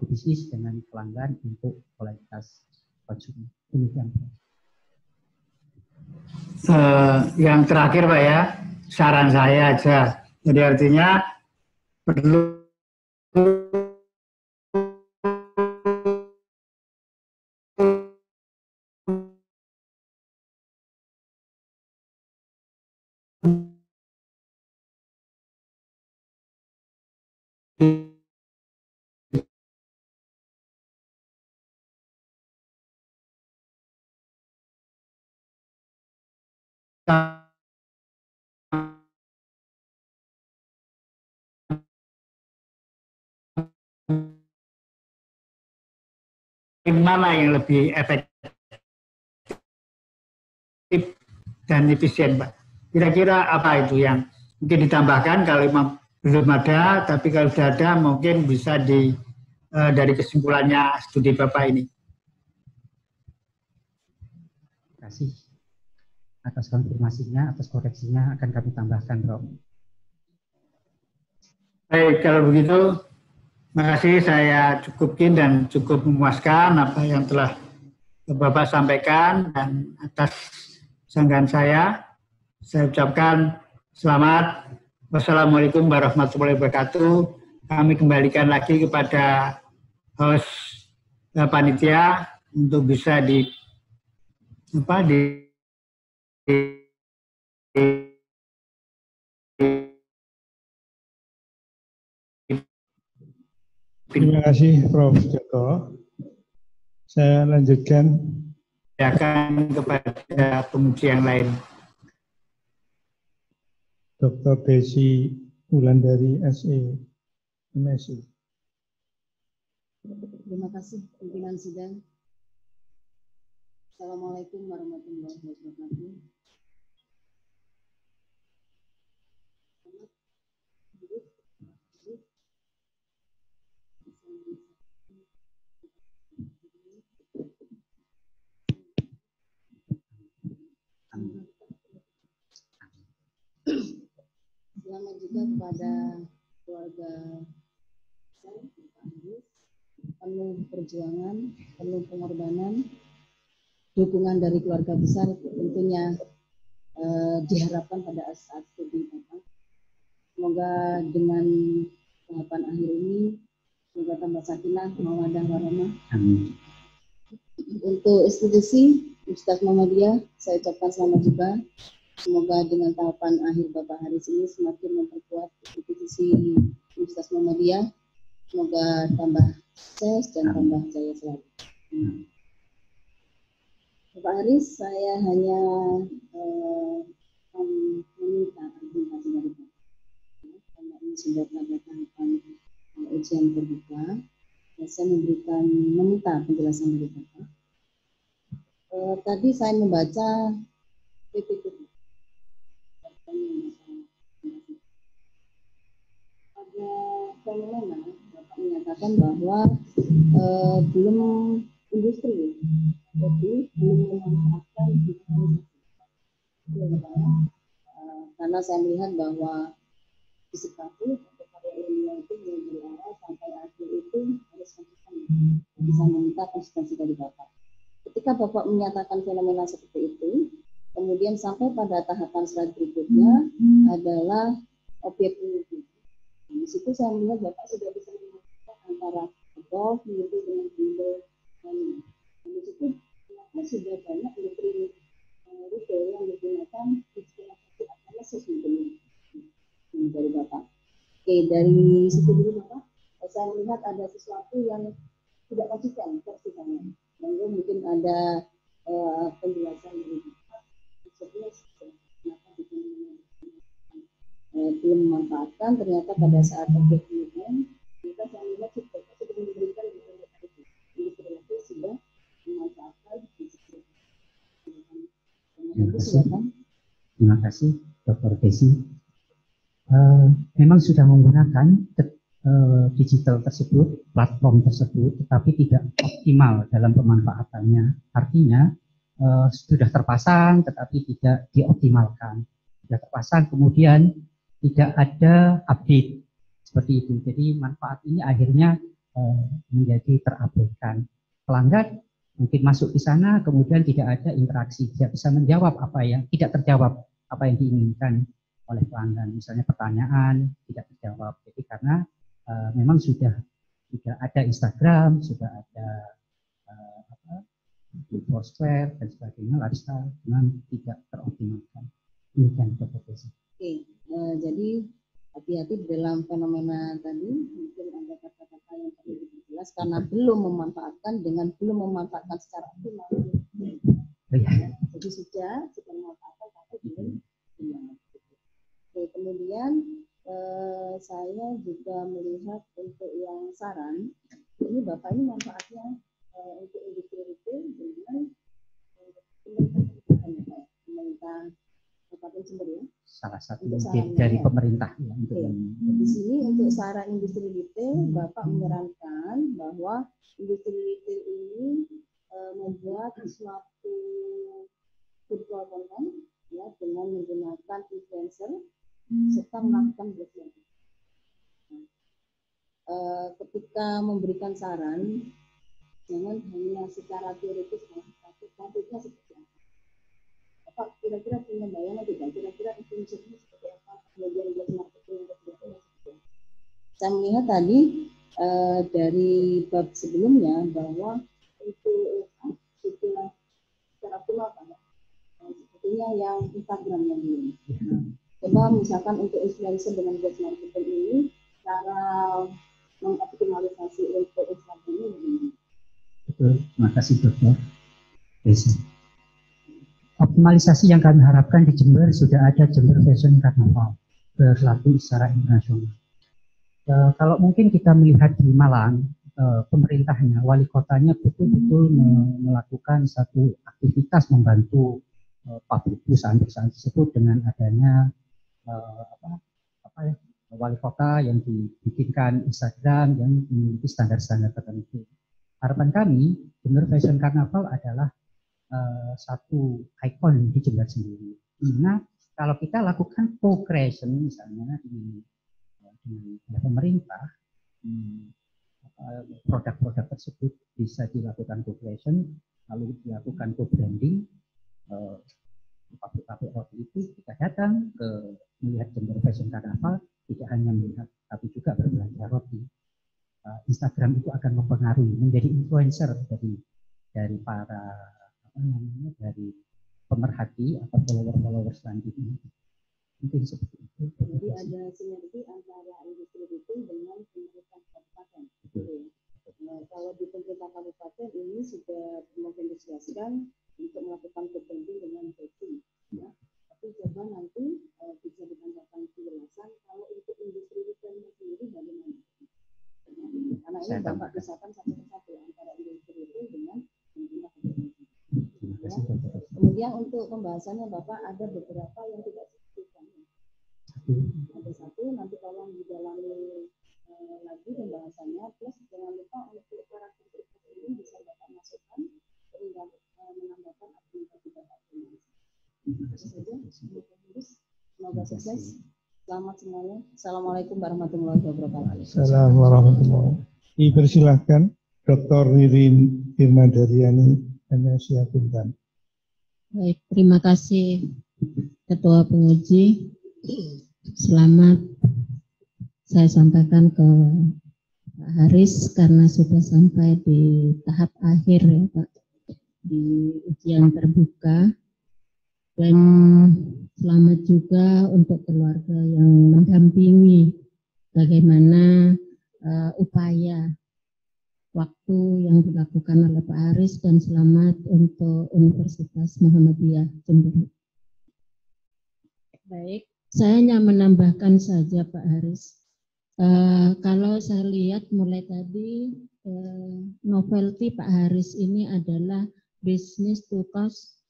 bisnis dengan pelanggan untuk kualitas konsumen. Demikian. Yang terakhir Pak ya, saran saya aja. Jadi artinya perlu mana yang lebih efektif dan efisien, Pak. Kira-kira apa itu yang mungkin ditambahkan kalau memang belum ada, tapi kalau sudah ada mungkin bisa dari kesimpulannya studi Bapak ini. Terima kasih atas konfirmasinya, atas koreksinya akan kami tambahkan, Prof. Baik, kalau begitu, makasih, saya cukupin dan cukup memuaskan apa yang telah Bapak sampaikan, dan atas sanggahan saya ucapkan selamat. Wassalamualaikum warahmatullahi wabarakatuh. Kami kembalikan lagi kepada host panitia untuk bisa di Terima kasih Prof. Joko. Saya lanjutkan. Silakan kepada penguji yang lain. Dr. Desi Wulandari, SE, MSI. Terima kasih pimpinan sidang. Assalamualaikum warahmatullahi wabarakatuh. Selamat juga kepada keluarga saya, Pak Haris, penuh perjuangan, penuh pengorbanan, dukungan dari keluarga besar tentunya diharapkan pada saat studi Bapak. Semoga dengan tahapan akhir ini semoga tambah sakinah, mawaddah warahmah. Amin. Untuk institusi Ustaz Muhammadiyah, saya ucapkan selamat juga. Semoga dengan tahapan akhir Bapak Haris ini semakin memperkuat institusi Ustaz Muhammadiyah. Semoga tambah sukses dan tambah jaya selalu. Bapak Haris, saya hanya meminta argumentasi dari Bapak. Karena ini sudah pada tahapan ujian terbuka, saya meminta penjelasan dari Bapak. Tadi saya membaca PPT. Ada fenomena Bapak menyatakan bahwa belum industri, jadi belum memanfaatkan digitalisasi. Karena saya melihat bahwa disertasi atau karya ilmiah itu dari awal sampai akhir itu harus konsisten. Bisa meminta konsistensi dari Bapak. Ketika Bapak menyatakan fenomena seperti itu, kemudian sampai pada tahapan slide berikutnya adalah objek penelitian. Di situ saya melihat Bapak sudah bisa membedakan antara golf, yaitu dengan bimbel, dan di situ ternyata sudah banyak industri retail yang menggunakan digitalisasi analisis dari Bapak. Oke, dari situ dulu Bapak, saya melihat ada sesuatu yang tidak konsisten versi saya. Lalu mungkin ada penjelasan dari Bapak. Belum memanfaatkan, ternyata pada saat objek penelitian kita saya melihat sudah memberikan industri itu sudah memanfaatkan. Terima kasih Dr. Desi. Memang sudah menggunakan digital tersebut, platform tersebut, tetapi tidak optimal dalam pemanfaatannya. Artinya sudah terpasang tetapi tidak dioptimalkan. Sudah terpasang kemudian tidak ada update seperti itu. Jadi manfaat ini akhirnya menjadi terabaikan. Pelanggan mungkin masuk di sana kemudian tidak ada interaksi, tidak bisa menjawab apa yang tidak terjawab, apa yang diinginkan oleh pelanggan. Misalnya pertanyaan tidak terjawab. Jadi karena memang sudah ada Instagram, sudah ada Foursquare dan sebagainya, lifestyle memang tidak teroptimalkan. Demikian Dr. Desi. Oke, jadi hati-hati dalam fenomena tadi, mungkin ada kata-kata yang perlu dijelas karena belum memanfaatkan dengan belum memanfaatkan secara optimal. Jadi sudah memanfaatkan tapi belum. Oke, kemudian saya juga melihat untuk yang saran, ini Bapak ini manfaatnya untuk industri retail dengan pemerintah kabupaten Jember ya. Salah satu dari pemerintah. Ya, di sini untuk saran industri retail, Bapak menyarankan bahwa industri retail ini membuat suatu virtual content ya dengan menggunakan influencer serta melakukan blog. Ketika memberikan saran, jangan hanya secara teoritis, tapi praktiknya seperti apa. Bapak kira-kira punya bayangan tidak? Kira-kira influencernya seperti apa? Kemudian buat marketing dan sebagainya seperti apa? Saya melihat tadi dari bab sebelumnya bahwa itu secara optimal kan? Sepertinya yang Instagram yang ini. Coba misalkan untuk influencer dengan guest marketing ini, cara mengoptimalisasi untuk Instagramnya begini. Betul, terima kasih Dokter Desi. Optimalisasi yang kami harapkan di Jember sudah ada Jember Fashion Carnival berlaku secara internasional. Kalau mungkin kita melihat di Malang, pemerintahnya, wali kotanya betul-betul melakukan satu aktivitas membantu pabrik perusahaan-perusahaan tersebut dengan adanya wali kota yang dibikinkan Instagram yang memiliki standar-standar tertentu. Harapan kami, Jember Fashion Carnival adalah satu ikon di Jember sendiri. Nah, kalau kita lakukan co-creation misalnya dengan pemerintah, produk-produk tersebut bisa dilakukan co-creation, lalu dilakukan co-branding. Pabrik-pabrik roti itu kita datang ke melihat Jember Fashion Carnival, tidak hanya melihat tapi juga berbelanja roti. Instagram itu akan mempengaruhi menjadi influencer dari para dari pemerhati atau follower selanjutnya. Mungkin seperti itu. Jadi ada sinergi antara industri itu dengan pemerintah kabupaten. Kalau di pemerintah kabupaten ini sudah menginisiasikan untuk melakukan co-branding dengan Pepsi. Ya. Tapi coba nanti bisa ditambahkan penjelasan kalau untuk industri retailnya sendiri bagaimana? Karena ini Bapak pisahkan satu persatu antara industri retail dengan pemerintah kabupaten. Ya. Kemudian untuk pembahasannya Bapak ada beberapa yang tidak signifikan. Ada satu, nanti tolong didalami lagi pembahasannya, plus jangan lupa untuk karakteristik ini bisa Bapak masukkan sehingga menambahkan aktivitas Bapak. Itu saja. Semoga sukses. Selamat semuanya. Assalamualaikum warahmatullahi wabarakatuh. Assalamualaikum warahmatullahi wabarakatuh. Dipersilakan Dr. Ririn Irmadariani, MSc Akuntan. Baik, terima kasih Ketua Penguji. Selamat saya sampaikan ke Pak Haris karena sudah sampai di tahap akhir ya Pak, di ujian terbuka. Dan selamat juga untuk keluarga yang mendampingi bagaimana upaya waktu yang dilakukan oleh Pak Haris, dan selamat untuk Universitas Muhammadiyah Jember. Baik, saya hanya menambahkan saja Pak Haris. Kalau saya lihat mulai tadi novelty Pak Haris ini adalah business to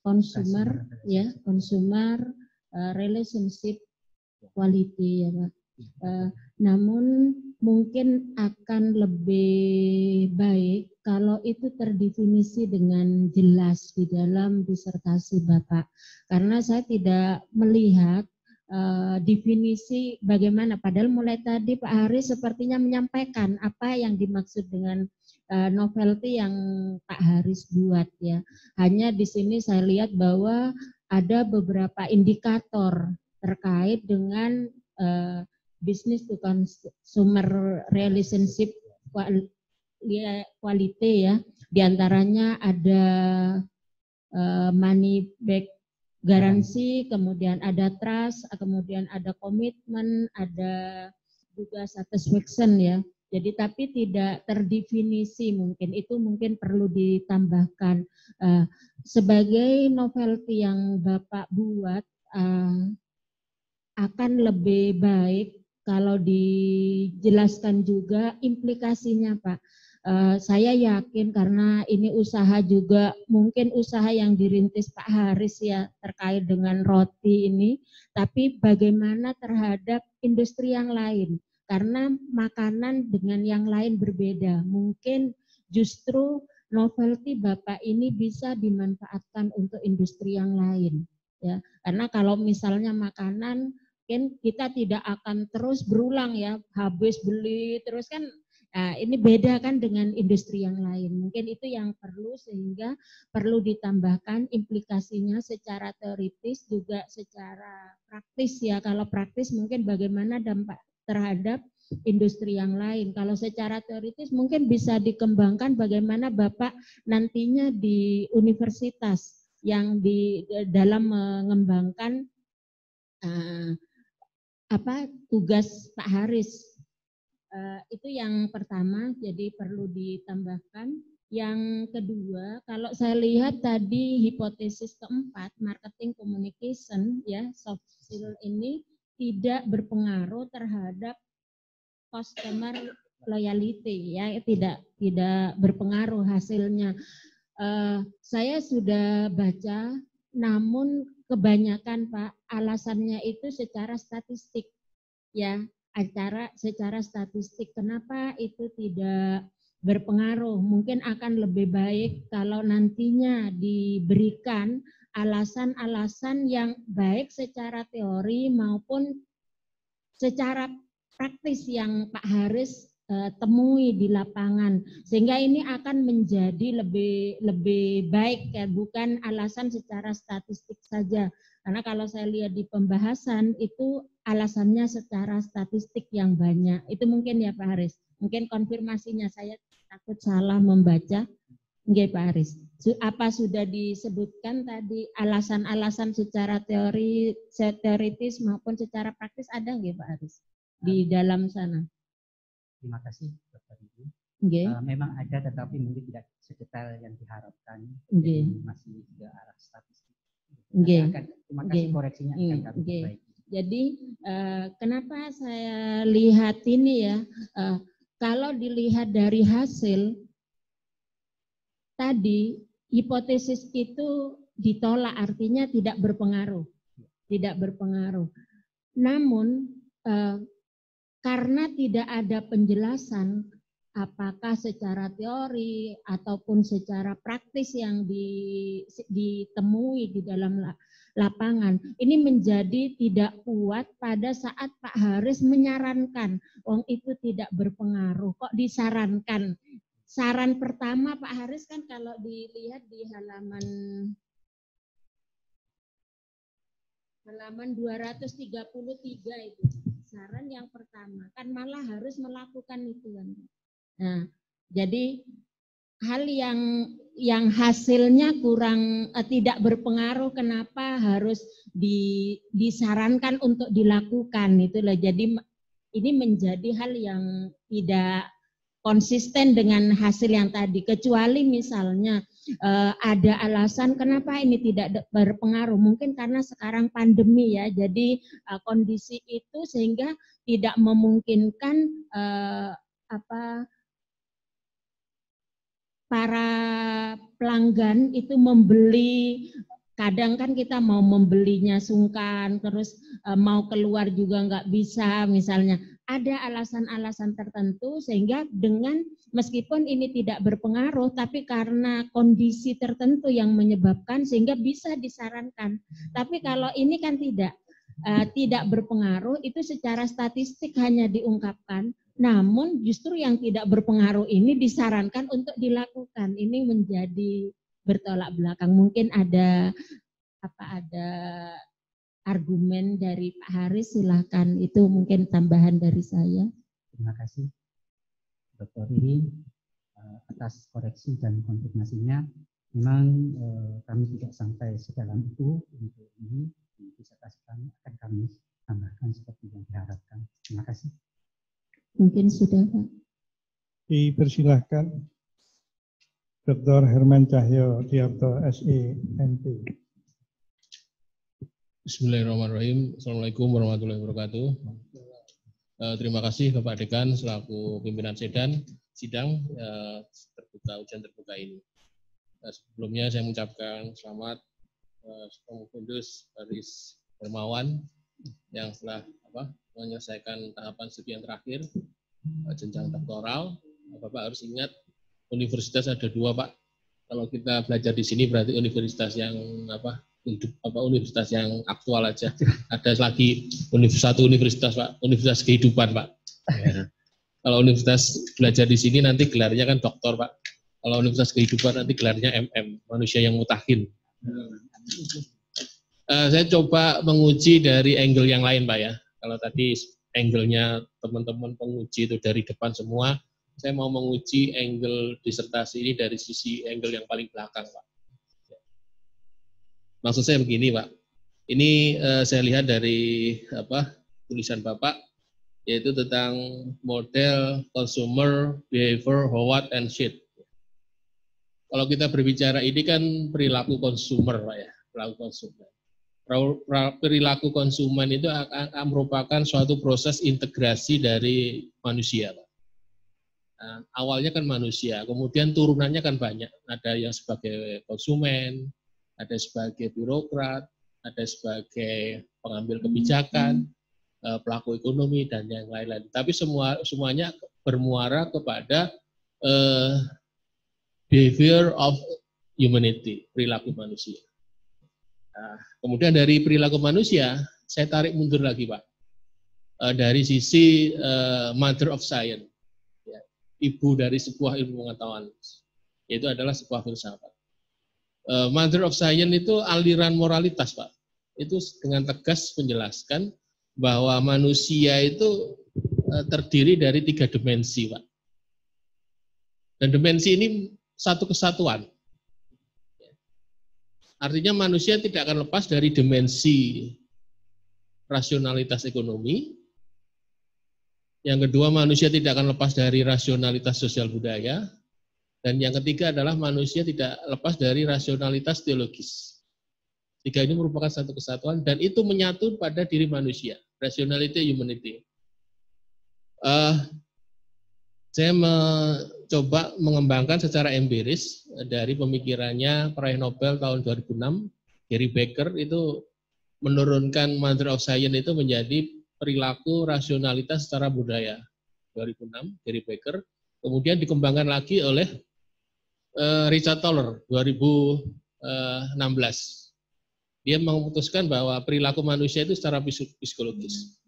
consumer, ya, consumer relationship quality ya Pak. Namun mungkin akan lebih baik kalau itu terdefinisi dengan jelas di dalam disertasi Bapak. Karena saya tidak melihat definisi bagaimana, padahal mulai tadi Pak Haris sepertinya menyampaikan apa yang dimaksud dengan novelty yang Pak Haris buat ya. Hanya di sini saya lihat bahwa ada beberapa indikator terkait dengan business to consumer relationship quality ya. Di antaranya ada money back garansi, kemudian ada trust, kemudian ada komitmen, ada juga satisfaction ya. Jadi tapi tidak terdefinisi, mungkin itu mungkin perlu ditambahkan. Sebagai novelty yang Bapak buat akan lebih baik kalau dijelaskan juga implikasinya Pak. Saya yakin karena ini usaha juga, mungkin usaha yang dirintis Pak Haris ya terkait dengan roti ini, tapi bagaimana terhadap industri yang lain, karena makanan dengan yang lain berbeda. Mungkin justru novelty Bapak ini bisa dimanfaatkan untuk industri yang lain ya, karena kalau misalnya makanan mungkin kita tidak akan terus berulang ya, habis beli terus kan. Nah, ini beda kan dengan industri yang lain. Mungkin itu yang perlu, sehingga perlu ditambahkan implikasinya secara teoritis juga secara praktis ya. Kalau praktis mungkin bagaimana dampak terhadap industri yang lain. Kalau secara teoritis mungkin bisa dikembangkan bagaimana Bapak nantinya di universitas yang di dalam mengembangkan tugas Pak Haris Itu yang pertama, jadi perlu ditambahkan. Yang kedua, kalau saya lihat tadi hipotesis keempat, marketing communication, ya, soft skill ini tidak berpengaruh terhadap customer loyalty, ya, tidak berpengaruh hasilnya. Saya sudah baca, namun kebanyakan Pak alasannya itu secara statistik, ya, secara statistik. Kenapa itu tidak berpengaruh? Mungkin akan lebih baik kalau nantinya diberikan alasan-alasan yang baik secara teori maupun secara praktis yang Pak Haris temui di lapangan, sehingga ini akan menjadi lebih baik, ya, bukan alasan secara statistik saja. Karena kalau saya lihat di pembahasan itu alasannya secara statistik yang banyak. Itu mungkin ya Pak Haris. Mungkin konfirmasinya, saya takut salah membaca. Nggih Pak Haris. Apa sudah disebutkan tadi alasan-alasan secara teoritis maupun secara praktis ada nggih Pak Haris di dalam sana? Terima kasih Dr. Ibu. Memang ada, tetapi mungkin tidak sedetail yang diharapkan. Masih ke arah statistik. Terima kasih koreksinya akan kami perbaiki. Jadi kenapa saya lihat ini ya, kalau dilihat dari hasil tadi, hipotesis itu ditolak, artinya tidak berpengaruh. Tidak berpengaruh. Namun karena tidak ada penjelasan apakah secara teori ataupun secara praktis yang ditemui di dalam lapangan, ini menjadi tidak kuat pada saat Pak Haris menyarankan, itu tidak berpengaruh, kok disarankan. Saran pertama Pak Haris kan kalau dilihat di halaman 233 itu, saran yang pertama kan malah harus melakukan itu kan. Nah, jadi hal yang hasilnya kurang tidak berpengaruh, kenapa harus disarankan untuk dilakukan, itulah. Jadi ini menjadi hal yang tidak konsisten dengan hasil yang tadi, kecuali misalnya ada alasan kenapa ini tidak berpengaruh, mungkin karena sekarang pandemi ya, jadi kondisi itu sehingga tidak memungkinkan para pelanggan itu membeli. Kadang kan kita mau membelinya sungkan, terus mau keluar juga nggak bisa misalnya. Ada alasan-alasan tertentu sehingga dengan meskipun ini tidak berpengaruh, tapi karena kondisi tertentu yang menyebabkan sehingga bisa disarankan. Tapi kalau ini kan tidak berpengaruh, itu secara statistik hanya diungkapkan. Namun justru yang tidak berpengaruh ini disarankan untuk dilakukan. Ini menjadi bertolak belakang. Mungkin ada argumen dari Pak Haris, silakan. Itu mungkin tambahan dari saya. Terima kasih Dr. Irin atas koreksi dan konfirmasinya. Memang kami tidak sampai sedalam itu untuk ini, disertasi kami akan kami tambahkan seperti yang diharapkan. Terima kasih. Mungkin sudah Pak. Dipersilahkan Dr. Herman Cahyo Diarto SE MP. Bismillahirrahmanirrahim. Assalamualaikum warahmatullahi wabarakatuh. Terima kasih Bapak Dekan selaku pimpinan sidang ujian terbuka ini. Sebelumnya saya mengucapkan selamat Promovendus Haris Hermawan yang telah menyelesaikan tahapan studi yang terakhir jenjang doktoral. Bapak harus ingat universitas ada dua Pak. Kalau kita belajar di sini berarti universitas yang universitas yang aktual aja. Ada lagi satu universitas Pak, universitas kehidupan Pak. Ya. Kalau universitas belajar di sini nanti gelarnya kan doktor Pak. Kalau universitas kehidupan nanti gelarnya MM, manusia yang mutakin. Saya coba menguji dari angle yang lain Pak ya. Kalau tadi angle-nya teman-teman penguji itu dari depan semua, saya mau menguji angle disertasi ini dari sisi angle yang paling belakang Pak. Maksud saya begini Pak, ini saya lihat dari tulisan Bapak, yaitu tentang model consumer behavior, what and shit. Kalau kita berbicara ini kan perilaku konsumer, Pak ya, perilaku konsumen. Perilaku konsumen itu akan merupakan suatu proses integrasi dari manusia, Pak. Nah, awalnya kan manusia, kemudian turunannya kan banyak. Ada yang sebagai konsumen, ada sebagai birokrat, ada sebagai pengambil kebijakan, pelaku ekonomi dan yang lain-lain. Tapi semuanya bermuara kepada behavior of humanity, perilaku manusia. Nah, kemudian dari perilaku manusia, saya tarik mundur lagi, Pak. Dari sisi mother of science, ya, ibu dari sebuah ilmu pengetahuan, yaitu adalah sebuah filsafat. Mother of science itu aliran moralitas, Pak. Itu dengan tegas menjelaskan bahwa manusia itu terdiri dari 3 dimensi, Pak. Dan dimensi ini satu kesatuan. Artinya manusia tidak akan lepas dari dimensi rasionalitas ekonomi. Yang kedua, manusia tidak akan lepas dari rasionalitas sosial budaya. Dan yang ketiga adalah manusia tidak lepas dari rasionalitas teologis. 3 ini merupakan satu kesatuan dan itu menyatu pada diri manusia. Rationality, humanity. Saya mencoba mengembangkan secara empiris dari pemikirannya peraih Nobel tahun 2006, Gary Becker, itu menurunkan mother of science itu menjadi perilaku rasionalitas secara budaya. 2006, Gary Becker. Kemudian dikembangkan lagi oleh Richard Thaler 2016. Dia memutuskan bahwa perilaku manusia itu secara psikologis.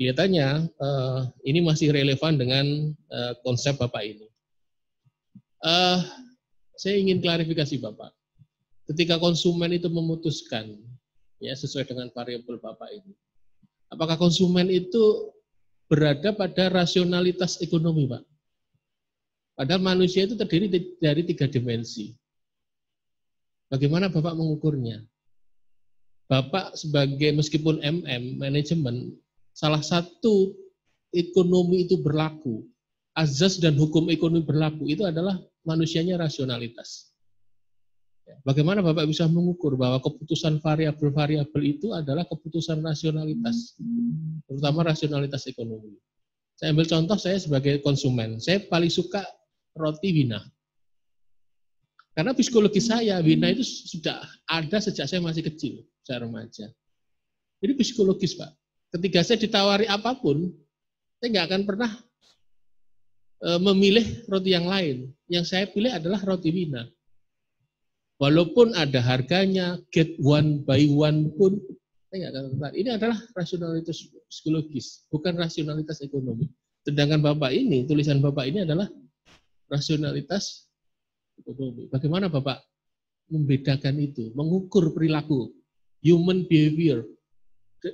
Kelihatannya ini masih relevan dengan konsep Bapak ini. Saya ingin klarifikasi Bapak. Ketika konsumen itu memutuskan, ya sesuai dengan variabel Bapak ini, apakah konsumen itu berada pada rasionalitas ekonomi, Pak? Padahal manusia itu terdiri dari 3 dimensi. Bagaimana Bapak mengukurnya? Bapak sebagai meskipun manajemen, salah satu ekonomi itu berlaku, azas dan hukum ekonomi berlaku, itu adalah manusianya rasionalitas. Bagaimana Bapak bisa mengukur bahwa keputusan variabel-variabel itu adalah keputusan rasionalitas, terutama rasionalitas ekonomi. Saya ambil contoh, saya sebagai konsumen, saya paling suka roti Wina. Karena psikologi saya, Wina itu sudah ada sejak saya masih kecil, saya remaja. Jadi psikologis, Pak. Ketika saya ditawari apapun, saya nggak akan pernah memilih roti yang lain. Yang saya pilih adalah roti Wina. Walaupun ada harganya, get one by one pun, saya nggak akan tertarik. Ini adalah rasionalitas psikologis, bukan rasionalitas ekonomi. Sedangkan Bapak ini, tulisan Bapak ini adalah rasionalitas ekonomi. Bagaimana Bapak membedakan itu, mengukur perilaku, human behavior,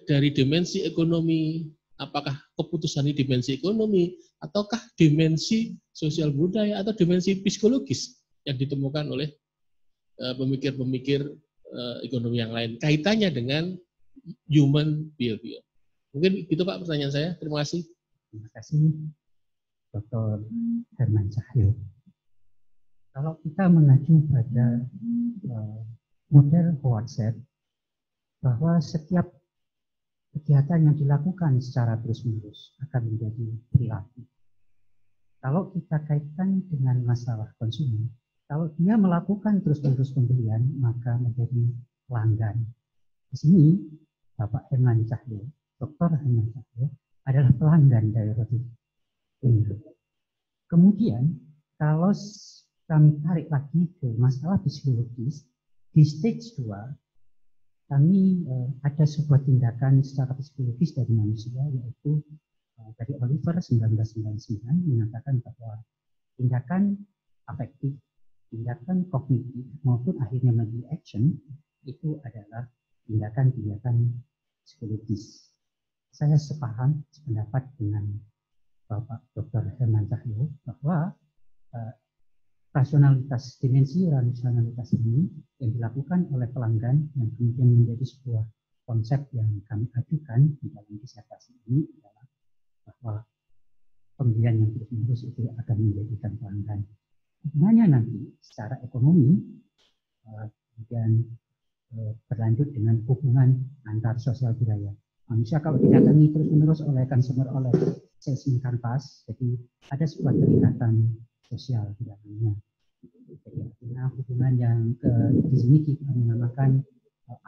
dari dimensi ekonomi, apakah keputusan ini dimensi ekonomi, ataukah dimensi sosial budaya, atau dimensi psikologis yang ditemukan oleh pemikir-pemikir ekonomi yang lain, kaitannya dengan human behavior. Mungkin itu Pak pertanyaan saya. Terima kasih. Terima kasih Dr. Herman Cahyo. Kalau kita mengacu pada model Howard Set, bahwa setiap kegiatan yang dilakukan secara terus-menerus akan menjadi perilaku. Kalau kita kaitkan dengan masalah konsumen, kalau dia melakukan terus-menerus pembelian, maka menjadi pelanggan. Di sini, Bapak Herman Cahyo, Dr. Herman Cahyo, adalah pelanggan dari roti ini. Kemudian, kalau kami tarik lagi ke masalah psikologis, di stage 2, kami ada sebuah tindakan secara psikologis dari manusia, yaitu dari Oliver 1999 mengatakan bahwa tindakan afektif, tindakan kognitif maupun akhirnya menjadi action itu adalah tindakan-tindakan psikologis. Saya sependapat dengan Bapak Dr. Herman Cahyo bahwa dimensi rasionalitas ini yang dilakukan oleh pelanggan yang kemudian menjadi sebuah konsep yang kami ajukan di dalam disertasi ini adalah bahwa pembelian yang terus-menerus itu akan menjadikan pelanggan. Hubungannya nanti secara ekonomi kemudian berlanjut dengan hubungan antar sosial budaya. Manusia kalau didatangi terus-menerus oleh consumer, oleh salesman kanvas, jadi ada sebuah keterikatan sosial di dalamnya. Jadi artinya hubungan yang di sini kita menamakan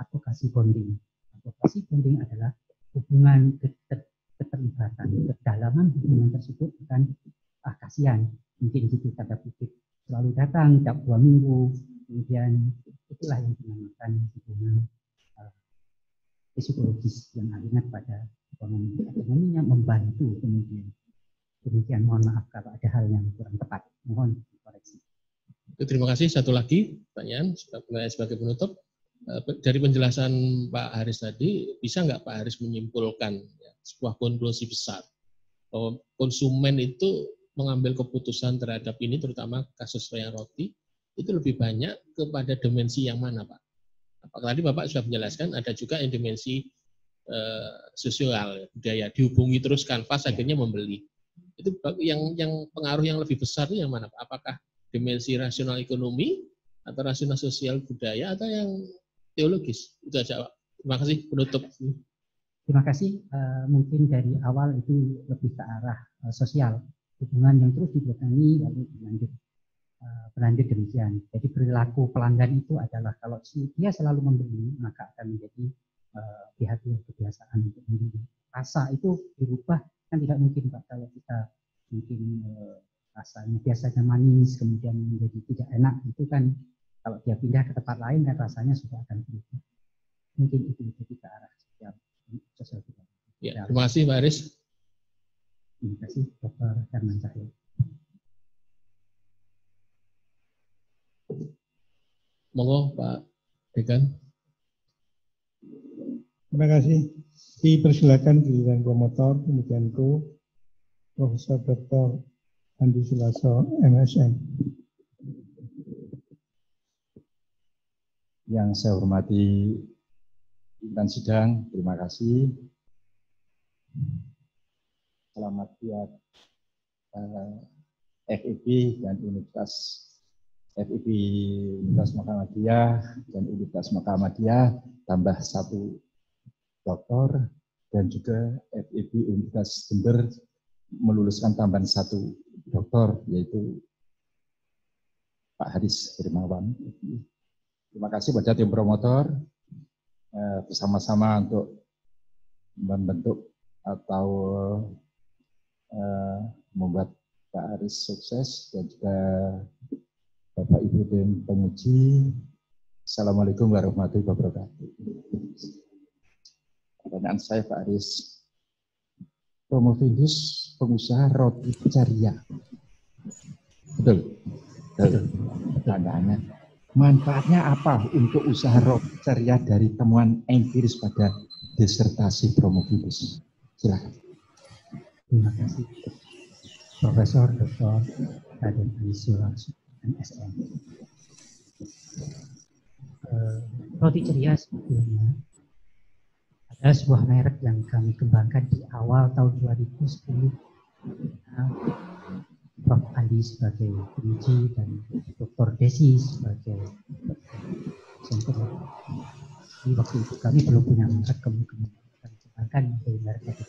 advokasi bonding. Advokasi bonding adalah hubungan keterlibatan, kedalaman hubungan tersebut bukan kasihan, mungkin gitu tanda kutip, selalu datang tiap 2 minggu, kemudian itulah yang dinamakan hubungan psikologis yang akhirnya pada ekonominya membantu kemudian. Demikian, mohon maaf kalau ada hal yang kurang tepat, mohon dikoreksi. Terima kasih. Satu lagi pertanyaan sebagai penutup. Dari penjelasan Pak Haris tadi, bisa nggak Pak Haris menyimpulkan sebuah konklusi besar bahwa konsumen itu mengambil keputusan terhadap ini, terutama kasus wayang roti, itu lebih banyak kepada dimensi yang mana, Pak? Tadi Bapak sudah menjelaskan ada juga yang dimensi sosial, budaya, dihubungi terus kanvas akhirnya membeli. Itu yang pengaruh yang lebih besar itu yang mana, Pak? Apakah dimensi rasional ekonomi atau rasional sosial budaya atau yang teologis? Itu aja, Pak. Terima kasih, penutup. Terima kasih. Mungkin dari awal itu lebih ke arah sosial, hubungan yang terus didatangi lalu berlanjut demikian. Jadi perilaku pelanggan itu adalah kalau dia selalu membeli maka akan menjadi pihak-pihak kebiasaan untuk membeli. Rasa itu dirubah kan tidak mungkin, Pak, kalau kita mungkin rasanya biasanya manis kemudian menjadi tidak enak, itu kan kalau dia pindah ke tempat lain kan rasanya sudah akan berubah. Mungkin itu jadi ke arah sosial budaya. Ya, terima kasih Pak Haris. Terima kasih Dr. Herman Cahyo. Monggo Pak Dekan. Terima kasih. Dipersilakan giliran promotor, kemudian Profesor Dr. Andi Sulaso, MSN. Yang saya hormati pimpinan sidang, terima kasih. Selamat buat FIB dan Universitas FIB Universitas Muhammadiyah dan Universitas Muhammadiyah tambah 1 doktor, dan juga FIB Universitas Jember meluluskan tambahan 1 doktor, yaitu Pak Haris Hermawan. Terima kasih pada tim promotor bersama-sama untuk membentuk atau membuat Pak Haris sukses, dan juga Bapak Ibu tim penguji. Assalamualaikum warahmatullahi wabarakatuh. Pertanyaan saya Pak Haris, Promovendus pengusaha roti ceria. Betul. Pertanyaannya, manfaatnya apa untuk usaha roti ceria dari temuan empiris pada disertasi Promovendus? Silakan. Terima kasih Profesor Dr. Raden Anisyura MSN. Roti ceria sebetulnya ada sebuah merek yang kami kembangkan di awal tahun 2010. Prof. Andi sebagai penguji dan Dr. Desi sebagai center. Di waktu itu kami belum punya merek, kemudian kami kembangkan menjadi merek itu.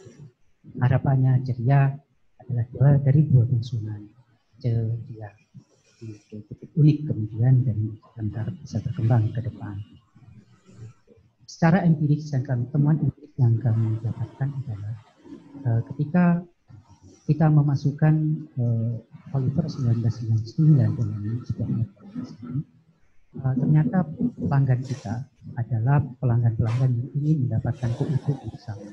Harapannya ceria adalah dari 2 konsumen. Ceria cukup unik kemudian dan bisa berkembang ke depan. Secara empirik, temuan empirik yang kami dapatkan adalah ketika kita memasukkan Oliver 1999 dengan sebuah metode, ternyata pelanggan kita adalah pelanggan-pelanggan yang ingin mendapatkan keuntungan bersama.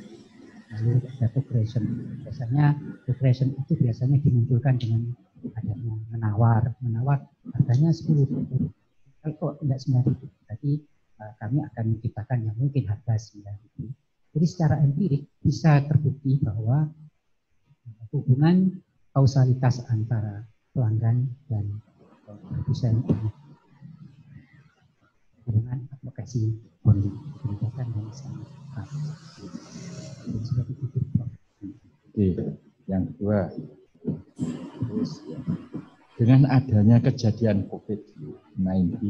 Lalu ada progression. Biasanya progression itu biasanya dimunculkan dengan adanya menawar harganya 10.000. Kalau tidak 9.000, berarti kami akan menciptakan yang mungkin harga 9.000. Jadi secara empirik bisa terbukti bahwa hubungan kausalitas antara pelanggan dan produsen ini hubungan advokasi bonding kebijakan yang sangat erat. Oke, yang kedua, Dengan adanya kejadian COVID-19,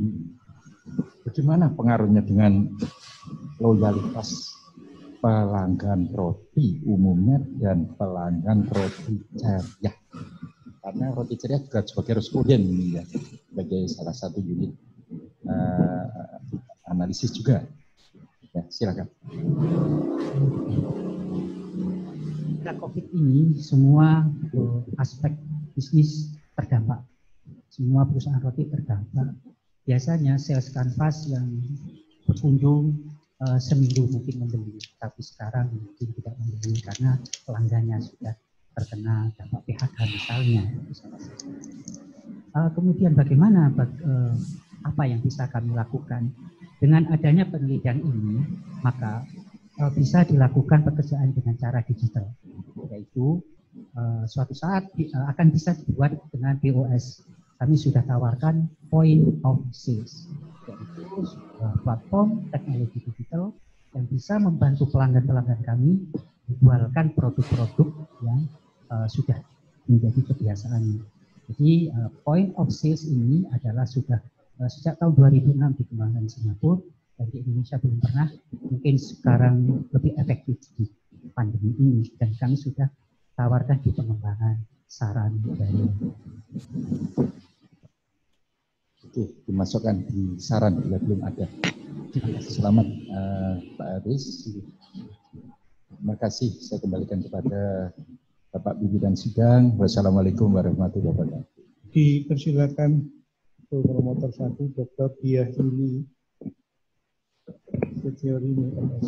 bagaimana pengaruhnya dengan loyalitas pelanggan roti umumnya dan pelanggan roti ceria? Karena roti ceria juga sebagai responden ini ya, sebagai salah satu unit analisis juga. Ya, silakan. Pada COVID ini semua aspek bisnis terdampak. Semua perusahaan roti terdampak. Biasanya sales canvas yang berkunjung seminggu mungkin membeli, tapi sekarang mungkin tidak membeli karena pelanggannya sudah terkena dampak PHK misalnya. Kemudian bagaimana apa yang bisa kami lakukan? Dengan adanya penelitian ini, maka bisa dilakukan pekerjaan dengan cara digital, yaitu suatu saat akan bisa dibuat dengan POS. Kami sudah tawarkan point of sales, yaitu sebuah platform teknologi digital yang bisa membantu pelanggan-pelanggan kami menjualkan produk-produk yang sudah menjadi kebiasaan. Jadi point of sales ini adalah sudah sejak tahun 2006 dikembangkan di Singapura dan di Indonesia belum pernah. Mungkin sekarang lebih efektif di pandemi ini dan kami sudah tawarkan di pengembangan saran dari. Oke, dimasukkan di saran bila belum ada. Selamat Pak Aris. Terima kasih. Saya kembalikan kepada Bapak Pimpinan Sidang. Wassalamualaikum warahmatullahi wabarakatuh. Dipersilakan untuk promotor 1, Dr. Diah Yuli Setiorini, MS.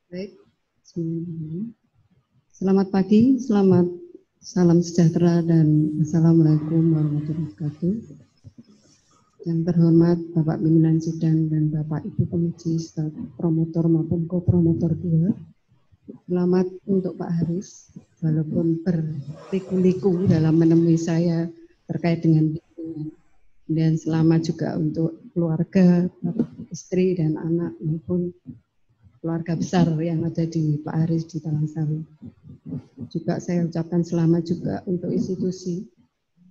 Baik, selamat pagi, salam sejahtera dan Assalamualaikum warahmatullahi wabarakatuh. Yang terhormat Bapak Pimpinan Sidang dan Bapak Ibu Penguji staf promotor maupun kopromotor 2. Selamat untuk Pak Haris, walaupun berliku-liku dalam menemui saya terkait dengan lingkungan. Dan selamat juga untuk keluarga, istri dan anak maupun keluarga besar yang ada di Pak Haris di Talang-Sari. Juga saya ucapkan selamat juga untuk institusi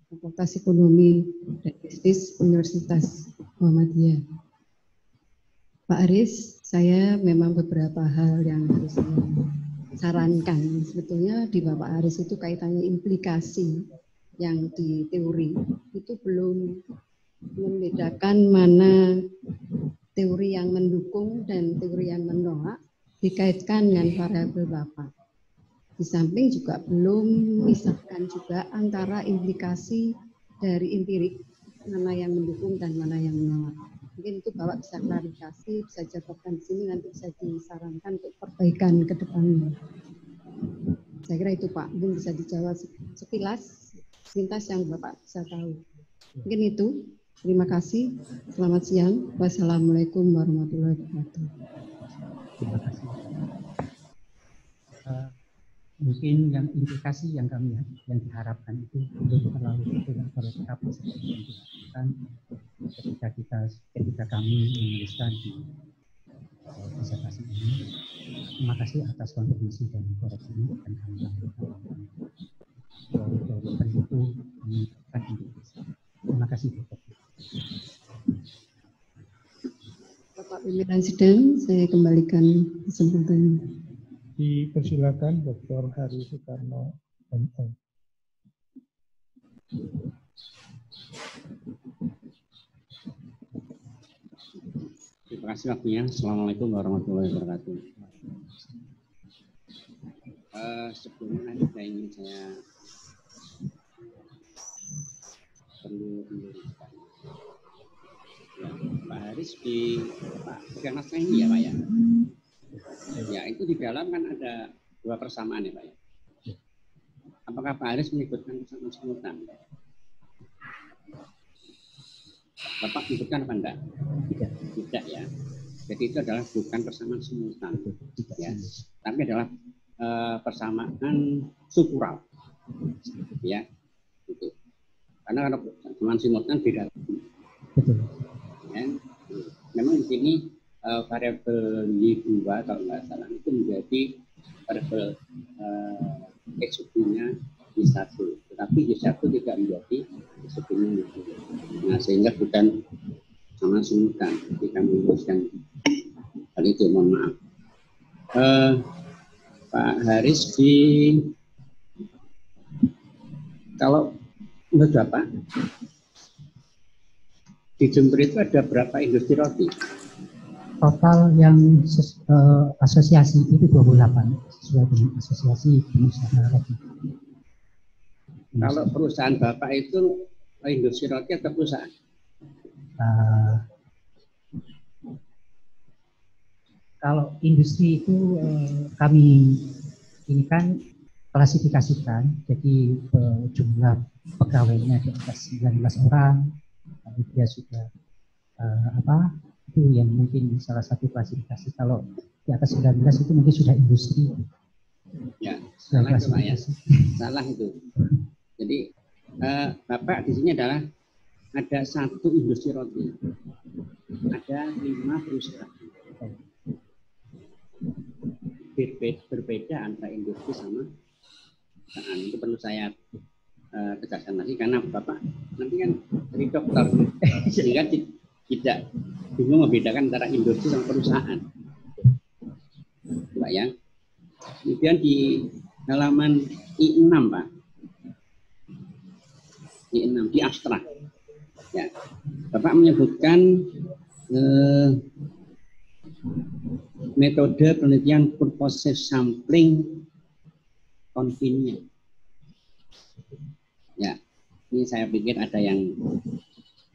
Fakultas Ekonomi dan Bisnis Universitas Muhammadiyah. Pak Haris, saya memang beberapa hal yang harus saya sarankan. Sebetulnya di Bapak Haris itu kaitannya implikasi yang di teori itu belum membedakan mana teori yang mendukung dan teori yang menolak dikaitkan dengan variabel Bapak. Di samping juga belum memisahkan juga antara implikasi dari empirik, mana yang mendukung dan mana yang menolak. Mungkin itu Bapak bisa klarifikasi, bisa jabarkan di sini, nanti bisa disarankan untuk perbaikan ke depannya. Saya kira itu Pak, mungkin bisa dijawab sekilas, sepintas yang Bapak bisa tahu. Mungkin itu, terima kasih, selamat siang, wassalamualaikum warahmatullahi wabarakatuh. Terima kasih. Mungkin yang implikasi yang kami yang diharapkan itu belum terlalu terungkap seperti yang dilakukan ketika kami menuliskan di disertasi ini. Terima kasih atas kontribusi dan koreksi ini dan kami lakukan dari itu menunjukkan implikasi. Terima kasih Bapak. Bapak Pimpinan Sidang, saya kembalikan kesempatan. Dipersilakan Dr. Hari Soekarno, MM. Terima kasih waktunya. Assalamualaikum warahmatullahi wabarakatuh. Sebelumnya ada ingin saya perlu meluruskan. Ya, Pak Haris di pegang naskah ini ya Pak ya. Ya itu di dalam kan ada dua persamaan ya Pak ya. Apakah Pak Haris menyebutkan persamaan simultan? Bapak menyebutkan apa enggak? Tidak ya. Jadi itu adalah bukan persamaan simultan, ya. Tapi adalah persamaan struktural, ya. Gitu. Karena kalau persamaan simultan beda. Ya. Memang di sini variabel Y2 kalau nggak salah itu menjadi variabel X-nya Y1, tetapi Y1 tidak menjadi X-nya Y2. Nah, sehingga bukan sama simultan ketika merumuskan hal itu, mohon maaf. Pak Haris, kalau menurut Bapak di Jember itu ada berapa industri roti? Total yang asosiasi itu 28 sesuai dengan asosiasi pengusaha roti. Kalau perusahaan Bapak itu industri roti atau perusahaan? Kalau industri itu kami ini kan klasifikasikan, jadi jumlah pegawainya di atas 19 orang, lalu dia sudah itu yang mungkin salah satu klasifikasi. Kalau di atas 19 itu mungkin sudah industri. Ya, salah itu Pak ya. Salah itu. Jadi Bapak di sini adalah ada satu industri roti, ada 5 perusahaan. Berbeda antara industri sama perusahaan. Itu perlu saya tegaskan lagi karena Bapak nanti kan dari dokter sehingga tidak bingung membedakan antara industri sama perusahaan. Pak ya. Kemudian di halaman I6 Pak. I6 di abstrak. Ya. Bapak menyebutkan metode penelitian purposive sampling convenient. Ya, ini saya pikir ada yang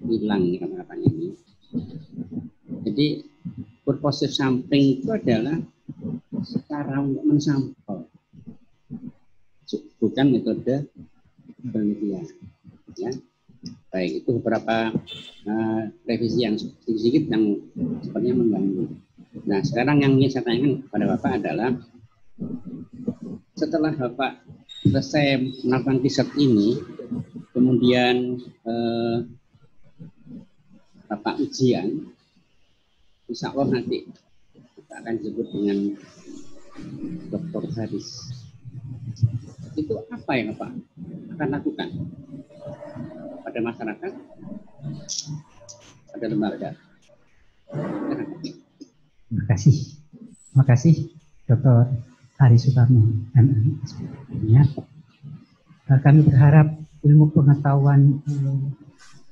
hilang nih kata-katanya ini. Jadi purposive sampling itu adalah cara untuk mensampel, bukan metode penelitian. Ya, baik itu beberapa revisi yang sedikit yang sepertinya mengganggu. Nah, sekarang yang ingin saya tanyakan kepada Bapak adalah setelah Bapak selesai melakukan riset ini, kemudian Bapak ujian, insya Allah nanti kita akan disebut dengan Dr. Haris. Itu apa yang Bapak akan lakukan pada masyarakat, pada lembaga? Terima kasih Dr. Haris Sukarno, MM. Kami berharap ilmu pengetahuan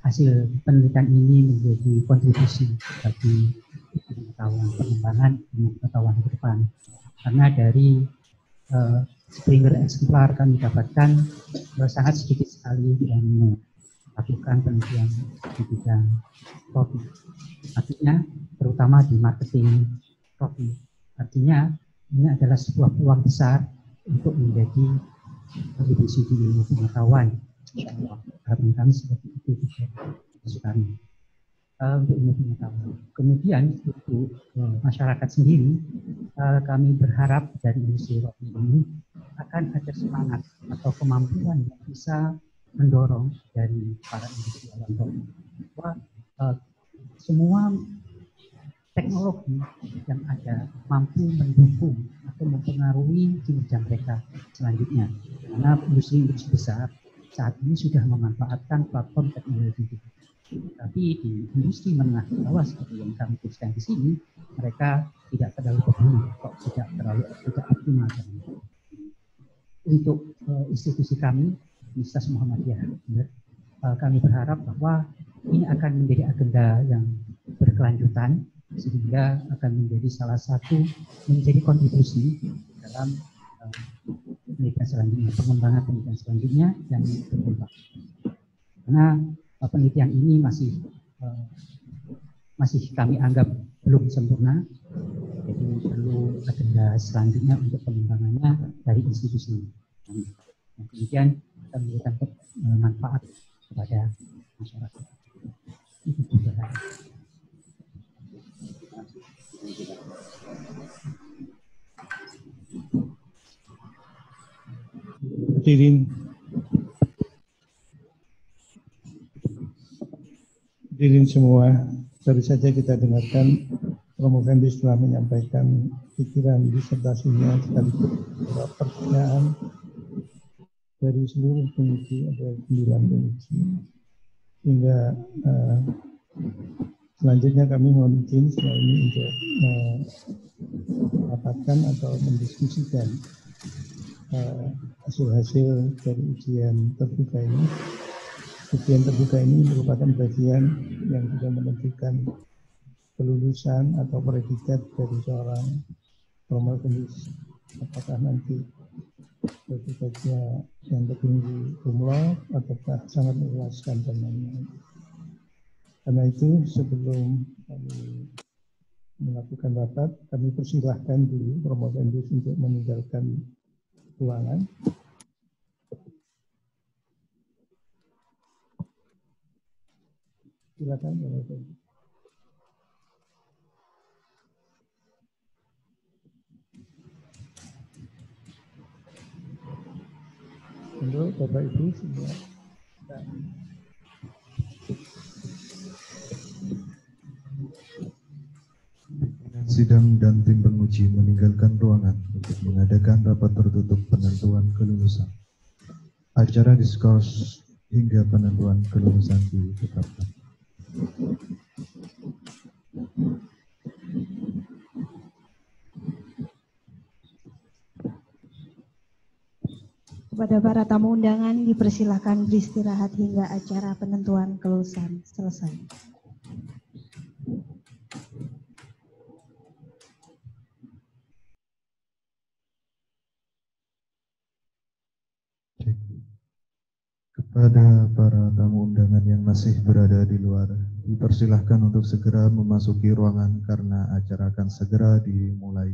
hasil penelitian ini menjadi kontribusi bagi pengetahuan pengembangan ilmu pengetahuan ke depan. Karena dari Springer eksemplar kami dapatkan sangat sedikit sekali yang melakukan penelitian di bidang roti. Artinya terutama di marketing roti. Artinya ini adalah sebuah peluang besar untuk menjadi kontribusi di ilmu pengetahuan. Harapan kami seperti itu sekarang untuk ilmu pengetahuan. Kemudian untuk masyarakat sendiri, kami berharap dari industri roti ini akan ada semangat atau kemampuan yang bisa mendorong dari para industri roti bahwa semua teknologi yang ada mampu mendukung atau mempengaruhi kinerja mereka selanjutnya. Karena industri-industri besar saat ini sudah memanfaatkan platform teknologi itu. Tapi di industri menengah ke bawah seperti yang kami tuliskan di sini, mereka tidak terlalu peduli, kok tidak optimal. Untuk institusi kami, Universitas Muhammadiyah, kami berharap bahwa ini akan menjadi agenda yang berkelanjutan sehingga akan menjadi salah satu menjadi kontribusi dalam penelitian selanjutnya, pengembangan penelitian selanjutnya yang berkembang. Karena penelitian ini masih kami anggap belum sempurna, jadi perlu agenda selanjutnya untuk pengembangannya dari institusi ini. Dan kemudian kita memberikan manfaat kepada masyarakat. Itu juga. Hadirin semua, baru saja kita dengarkan Promovendus telah menyampaikan pikiran disertasinya sekaligus pertanyaan dari seluruh penguji, ada 9 penguji. Hingga selanjutnya kami mohon izin setelah ini untuk mendapatkan atau mendiskusikan hasil-hasil dari ujian terbuka ini. Ujian terbuka ini merupakan bagian yang juga menentukan kelulusan atau predikat dari seorang promovendus, apakah nanti predikatnya yang tertinggi cum laude ataukah sangat memuaskan dan lain-lain. Karena itu sebelum kami melakukan rapat, kami persilahkan dulu promovendus untuk meninggalkan ruangan. Silakan promovendus. Untuk Bapak Ibu semua. Sidang dan tim penguji meninggalkan ruangan untuk mengadakan rapat tertutup penentuan kelulusan. Acara diskurs hingga penentuan kelulusan ditetapkan. Kepada para tamu undangan dipersilakan beristirahat hingga acara penentuan kelulusan selesai. Kepada para tamu undangan yang masih berada di luar, dipersilahkan untuk segera memasuki ruangan karena acara akan segera dimulai.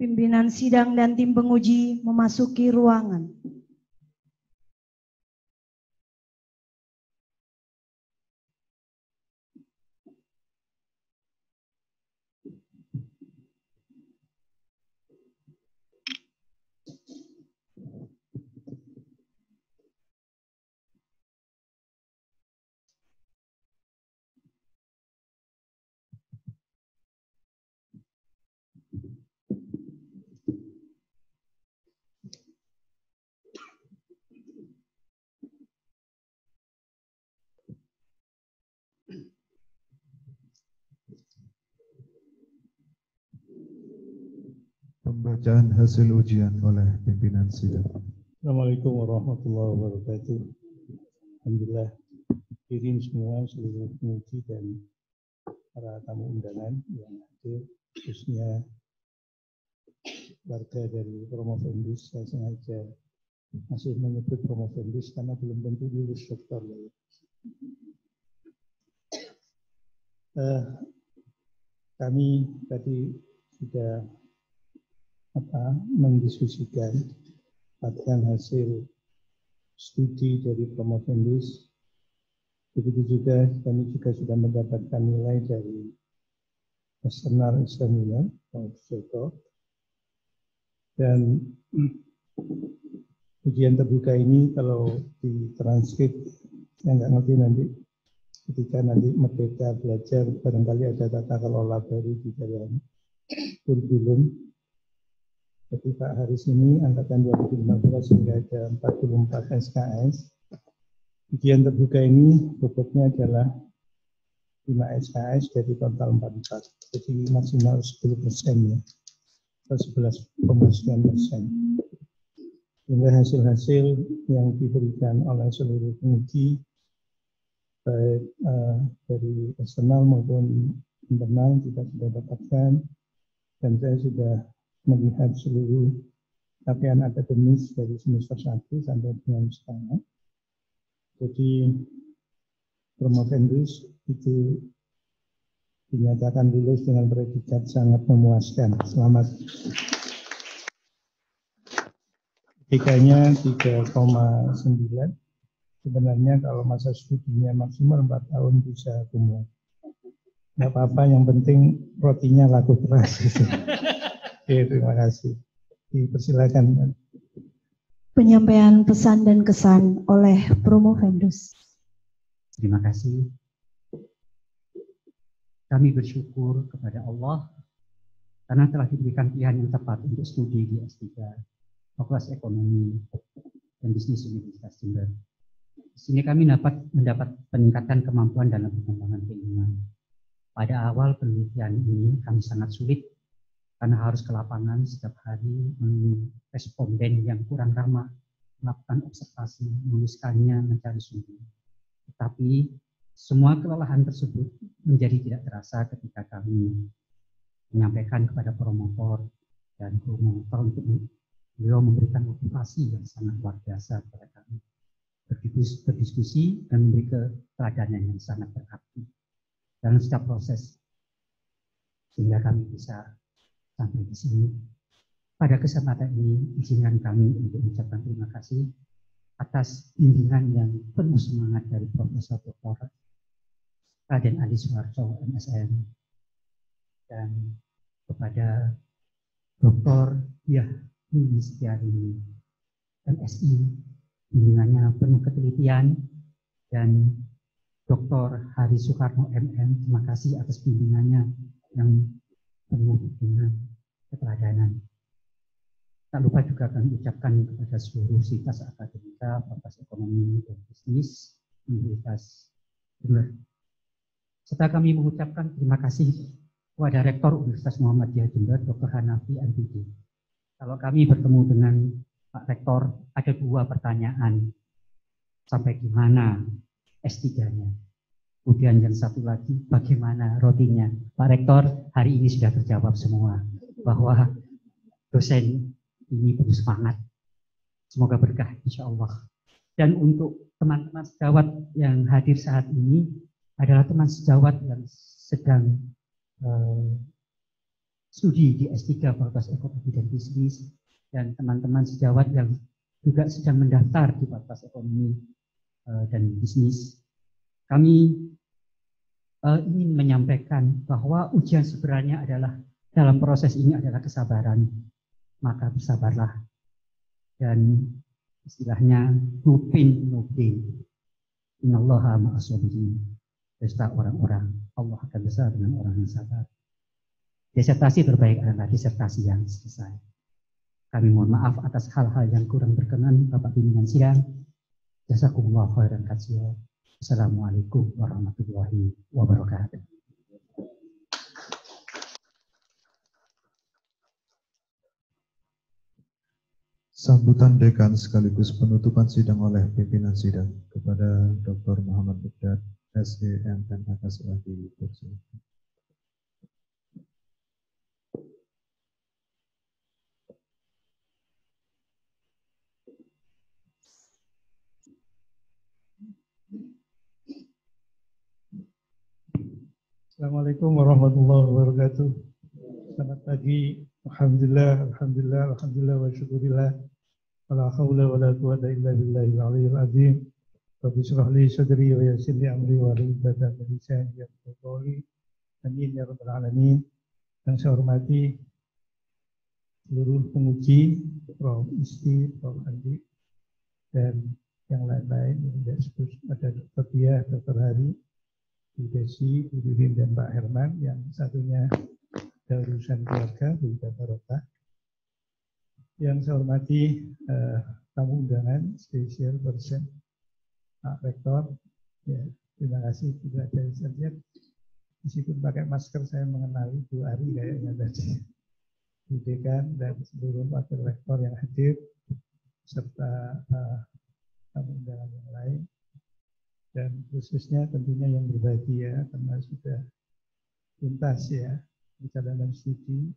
Pimpinan sidang dan tim penguji memasuki ruangan. Pembacaan hasil ujian oleh pimpinan sidang. Assalamualaikum warahmatullahi wabarakatuh. Alhamdulillah, kirim semua seluruh penguji dan para tamu undangan yang hadir, khususnya warga dari Promovendus. Saya sengaja masih menyebut Promovendus karena belum tentu lulus doktor. Kami tadi sudah mendiskusikan hasil studi dari Promovendus. Begitu juga kami juga sudah mendapatkan nilai dari eksternal examiner Joko. Dan ujian terbuka ini kalau ditranskrip, saya nggak ngerti nanti ketika nanti merdeka belajar barangkali ada tata kelola baru di dalam kurikulum. Jadi Pak Haris ini angkatan 2015 hingga ada 44 SKS. Ujian terbuka ini bobotnya adalah 5 SKS dari total 44. Jadi maksimal 10% ya. Atau 11,9%. Sehingga hasil-hasil yang diberikan oleh seluruh penguji baik dari eksternal maupun internal kita sudah dapatkan, dan saya sudah melihat seluruh capaian akademis dari semester 1 sampai dengan sekarang. Jadi Promovendus itu dinyatakan lulus dengan predikat sangat memuaskan. Selamat. IPK-nya 3,9 Sebenarnya kalau masa studinya maksimal 4 tahun bisa kumul. Nggak apa-apa, yang penting rotinya laku keras. Gitu. Oke, terima kasih. Dipersilakan. Penyampaian pesan dan kesan oleh Promovendus. Terima kasih. Kami bersyukur kepada Allah karena telah diberikan pilihan yang tepat untuk studi di S3, Fakultas Ekonomi dan Bisnis Universitas Jember. Di sini kami mendapat peningkatan kemampuan dalam pengembangan keilmuan. Pada awal penelitian ini kami sangat sulit karena harus ke lapangan setiap hari menemui responden yang kurang ramah, melakukan observasi, menuliskannya, mencari sumber. Tetapi semua kelelahan tersebut menjadi tidak terasa ketika kami menyampaikan kepada promotor dan promotor untuk beliau memberikan motivasi yang sangat luar biasa kepada kami. Berdiskusi dan memberi keteladanan yang sangat berarti dalam setiap proses sehingga kami bisa sampai di sini. Pada kesempatan ini izinkan kami untuk mengucapkan terima kasih atas bimbingan yang penuh semangat dari Profesor Dr. Raden Adi Suharto, MSN, dan kepada Dr. Diah Setiarini, MSI, bimbingannya penuh ketelitian, dan Dr. Hari Soekarno, MM, terima kasih atas bimbingannya yang penuh dengan keteladanan. Tak lupa juga kami ucapkan kepada seluruh sivitas akademika, Fakultas Ekonomi dan Bisnis Universitas Jember. Serta kami mengucapkan terima kasih kepada Rektor Universitas Muhammadiyah Jember, Dr. Hanafi MPD. Kalau kami bertemu dengan Pak Rektor, ada 2 pertanyaan. Sampai di mana S3-nya? Kemudian yang satu lagi, bagaimana rotinya? Pak Rektor, hari ini sudah terjawab semua. Bahwa dosen ini penuh semangat. Semoga berkah, insya Allah. Dan untuk teman-teman sejawat yang hadir saat ini, adalah teman sejawat yang sedang studi di S3 Fakultas Ekonomi dan Bisnis, dan teman-teman sejawat yang juga sedang mendaftar di Fakultas Ekonomi dan Bisnis. Kami ingin menyampaikan bahwa ujian sebenarnya adalah dalam proses ini adalah kesabaran. Maka bersabarlah. Dan istilahnya nupin. Innallaha ma'as-sabirin. Pesta orang-orang, Allah akan bersama dengan orang yang sabar. Disertasi terbaik adalah disertasi yang selesai. Kami mohon maaf atas hal-hal yang kurang berkenan Bapak Pimpinan Sidang. Jazakumullah khairan katsira. Assalamualaikum warahmatullahi wabarakatuh. Sambutan dekan sekaligus penutupan sidang oleh pimpinan sidang kepada Dr. Muhammad Mikdad, SE, MM, HKSA di kursi. Assalamualaikum warahmatullahi wabarakatuh. Selamat pagi. Alhamdulillah wa syukurillah. Wala hawla wala quwwata illa billahil aliyyil azim. Rabbi shrah li sadri wa yassir li amri wa hlul 'uqdatam min lisani yafqahu qawli. Amin ya rabbal alamin. Yang saya hormati seluruh penguji, Prof. Isti, Prof. Andi, dan yang lain-lain, ada Dr. Diah, Dr. Hari, Bu Desi, Bu Ririn, dan Pak Herman, yang satunya ada urusan keluarga, Bu Barokah. Yang saya hormati tamu undangan, spesial person, Pak Rektor, ya, terima kasih juga dari saya. Meskipun pakai masker, saya mengenali Bu Ari kayaknya tadi, Bu Dekan, dan seluruh wakil rektor yang hadir, serta tamu undangan yang lain. Dan khususnya tentunya yang berbahagia karena sudah tuntas ya perjalanan studi.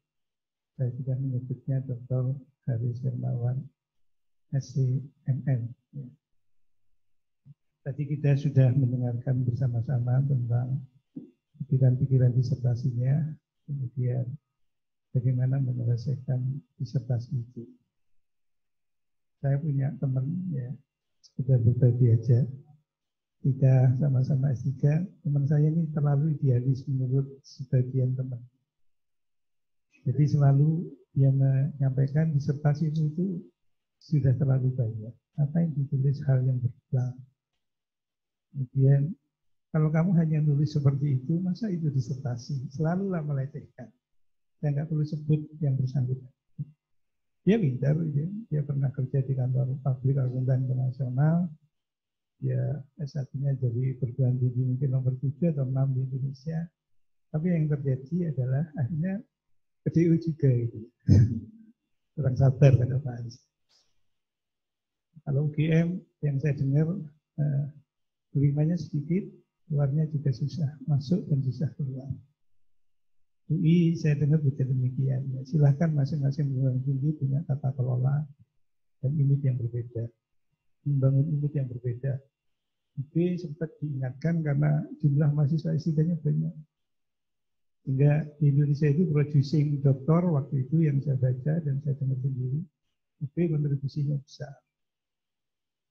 Saya sudah menyebutnya Dr. Haris Hermawan, SCMM. Ya. Tadi kita sudah mendengarkan bersama-sama tentang pikiran-pikiran disertasinya, kemudian bagaimana menyelesaikan disertasi itu. Saya punya teman ya, sudah berbagi aja. Kita sama-sama S3, teman saya ini terlalu idealis menurut sebagian teman. Jadi selalu dia menyampaikan disertasi itu sudah terlalu banyak. Apa yang ditulis hal yang berulang. Kemudian kalau kamu hanya nulis seperti itu, masa itu disertasi? Selalulah melecehkan. Saya nggak perlu sebut yang bersangkutan. Dia pintar, dia pernah kerja di kantor publik akuntan internasional. Dia S1-nya jadi perguruan tinggi mungkin nomor 7 atau 6 di Indonesia. Tapi yang terjadi adalah akhirnya PDU juga itu. Kurang sabar pada Pak Haris. Kalau UGM yang saya dengar terimanya sedikit, keluarnya juga susah masuk dan susah keluar. UI saya dengar juga demikian. Ya, silahkan masing-masing perguruan tinggi punya tata kelola dan image yang berbeda. Membangun image yang berbeda. Tapi sempat diingatkan karena jumlah mahasiswa S3-nya banyak. Sehingga di Indonesia itu producing doktor waktu itu yang saya baca dan saya dengar sendiri, tapi kontribusinya besar.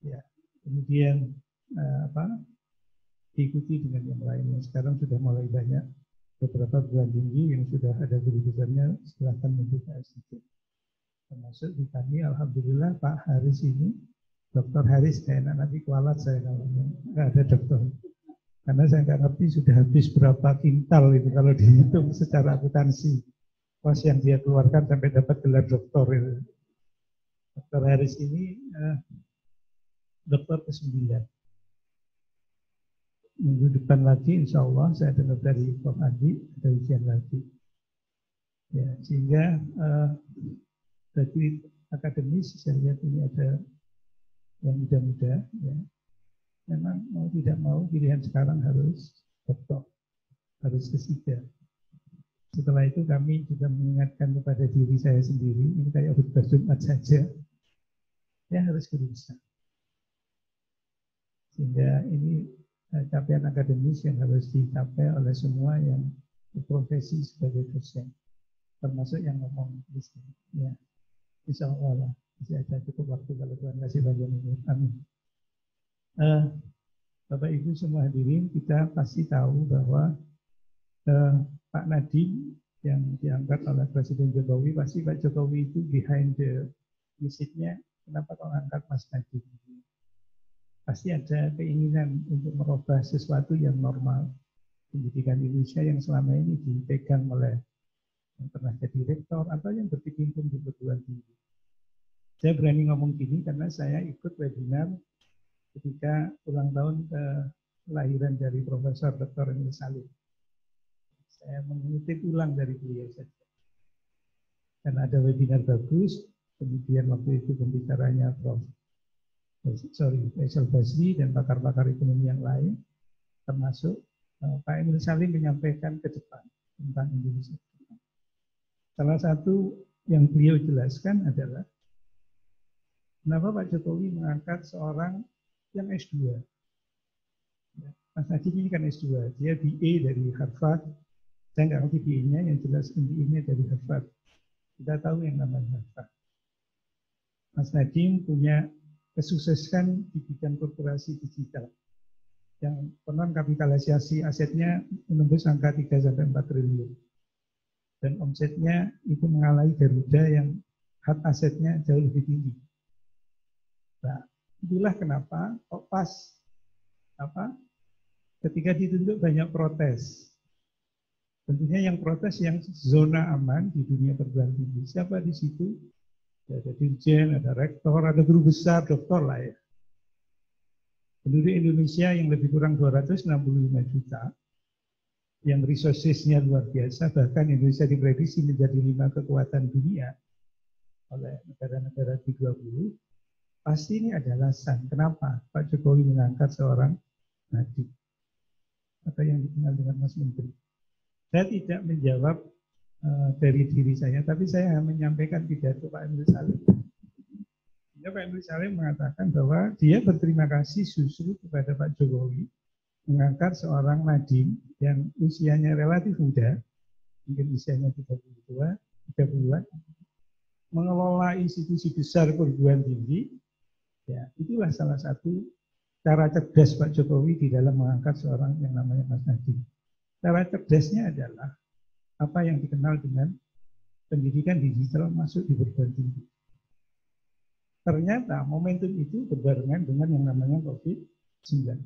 Ya, kemudian diikuti dengan yang lainnya. Sekarang sudah mulai banyak beberapa perguruan tinggi yang sudah ada guru besarnya, silahkan membuka S3. Termasuk di kami, alhamdulillah Pak Haris ini, Dr. Haris, kayak nanti kualat saya namanya, nggak ada dokter. Karena saya nggak ngerti sudah habis berapa kintal itu kalau dihitung secara akuntansi. Kos yang dia keluarkan sampai dapat gelar doktor itu. Dr. Haris ini dokter ke-9. Minggu depan lagi, insya Allah saya dengar dari Prof. Adi ada ujian lagi. Ya, sehingga bagi akademis saya lihat ini ada yang muda-muda, ya. Memang mau tidak mau pilihan sekarang harus dokter, harus S3. Setelah itu kami juga mengingatkan kepada diri saya sendiri, ini kayak khutbah Jumat saja, ya harus guru besar. Sehingga ini capaian akademis yang harus dicapai oleh semua yang berprofesi sebagai dosen, termasuk yang ngomong di sini. Ya, insya Allah lah, masih ada cukup waktu kalau Tuhan kasih bagian ini. Amin. Bapak Ibu semua hadirin, kita pasti tahu bahwa Pak Nadiem yang diangkat oleh Presiden Jokowi, pasti Pak Jokowi itu behind the visit-nya, kenapa kok angkat Mas Nadiem? Pasti ada keinginan untuk merubah sesuatu yang normal. Pendidikan Indonesia yang selama ini dipegang oleh yang pernah jadi rektor atau yang berkecimpung di perguruan tinggi. Saya berani ngomong gini karena saya ikut webinar ketika ulang tahun kelahiran dari Profesor Dr. Emil Salim. Saya mengutip ulang dari beliau saja. Dan ada webinar bagus, kemudian waktu itu pembicaranya Faisal Basri dan pakar-pakar ekonomi yang lain, termasuk Pak Emil Salim menyampaikan ke depan tentang Indonesia. Salah satu yang beliau jelaskan adalah kenapa Pak Jokowi mengangkat seorang yang S2. Mas Nadiem ini kan S2, dia BA dari Harvard. Saya nggak ngerti BA-nya, yang jelas MBA-nya dari Harvard. Kita tahu yang namanya Harvard. Mas Nadiem punya kesuksesan di bidang korporasi digital. Yang konon kapitalisasi asetnya menembus angka 3-4 triliun. Dan omsetnya itu mengalahi Garuda yang hak asetnya jauh lebih tinggi. Nah, itulah kenapa kok pas ketika ditunjuk banyak protes. Tentunya yang protes yang zona aman di dunia perguruan tinggi. Siapa di situ? Ada dirjen, ada rektor, ada guru besar, doktor lah ya. Penduduk Indonesia yang lebih kurang 265 juta, yang resources-nya luar biasa, bahkan Indonesia diprediksi menjadi 5 kekuatan dunia oleh negara-negara G20. Pasti ini ada alasan kenapa Pak Jokowi mengangkat seorang Nadiem atau yang dikenal dengan Mas Menteri. Saya tidak menjawab dari diri saya, tapi saya menyampaikan pidato Pak Emil Salim. Pak Emil Salim mengatakan bahwa dia berterima kasih justru kepada Pak Jokowi mengangkat seorang Nadiem yang usianya relatif muda, mungkin usianya 30-an, mengelola institusi besar perguruan tinggi, Ya, itulah salah satu cara cerdas Pak Jokowi di dalam mengangkat seorang yang namanya Mas Nadiem. Cara cerdasnya adalah apa yang dikenal dengan pendidikan digital masuk di perguruan tinggi. Ternyata momentum itu berbarengan dengan yang namanya COVID-19.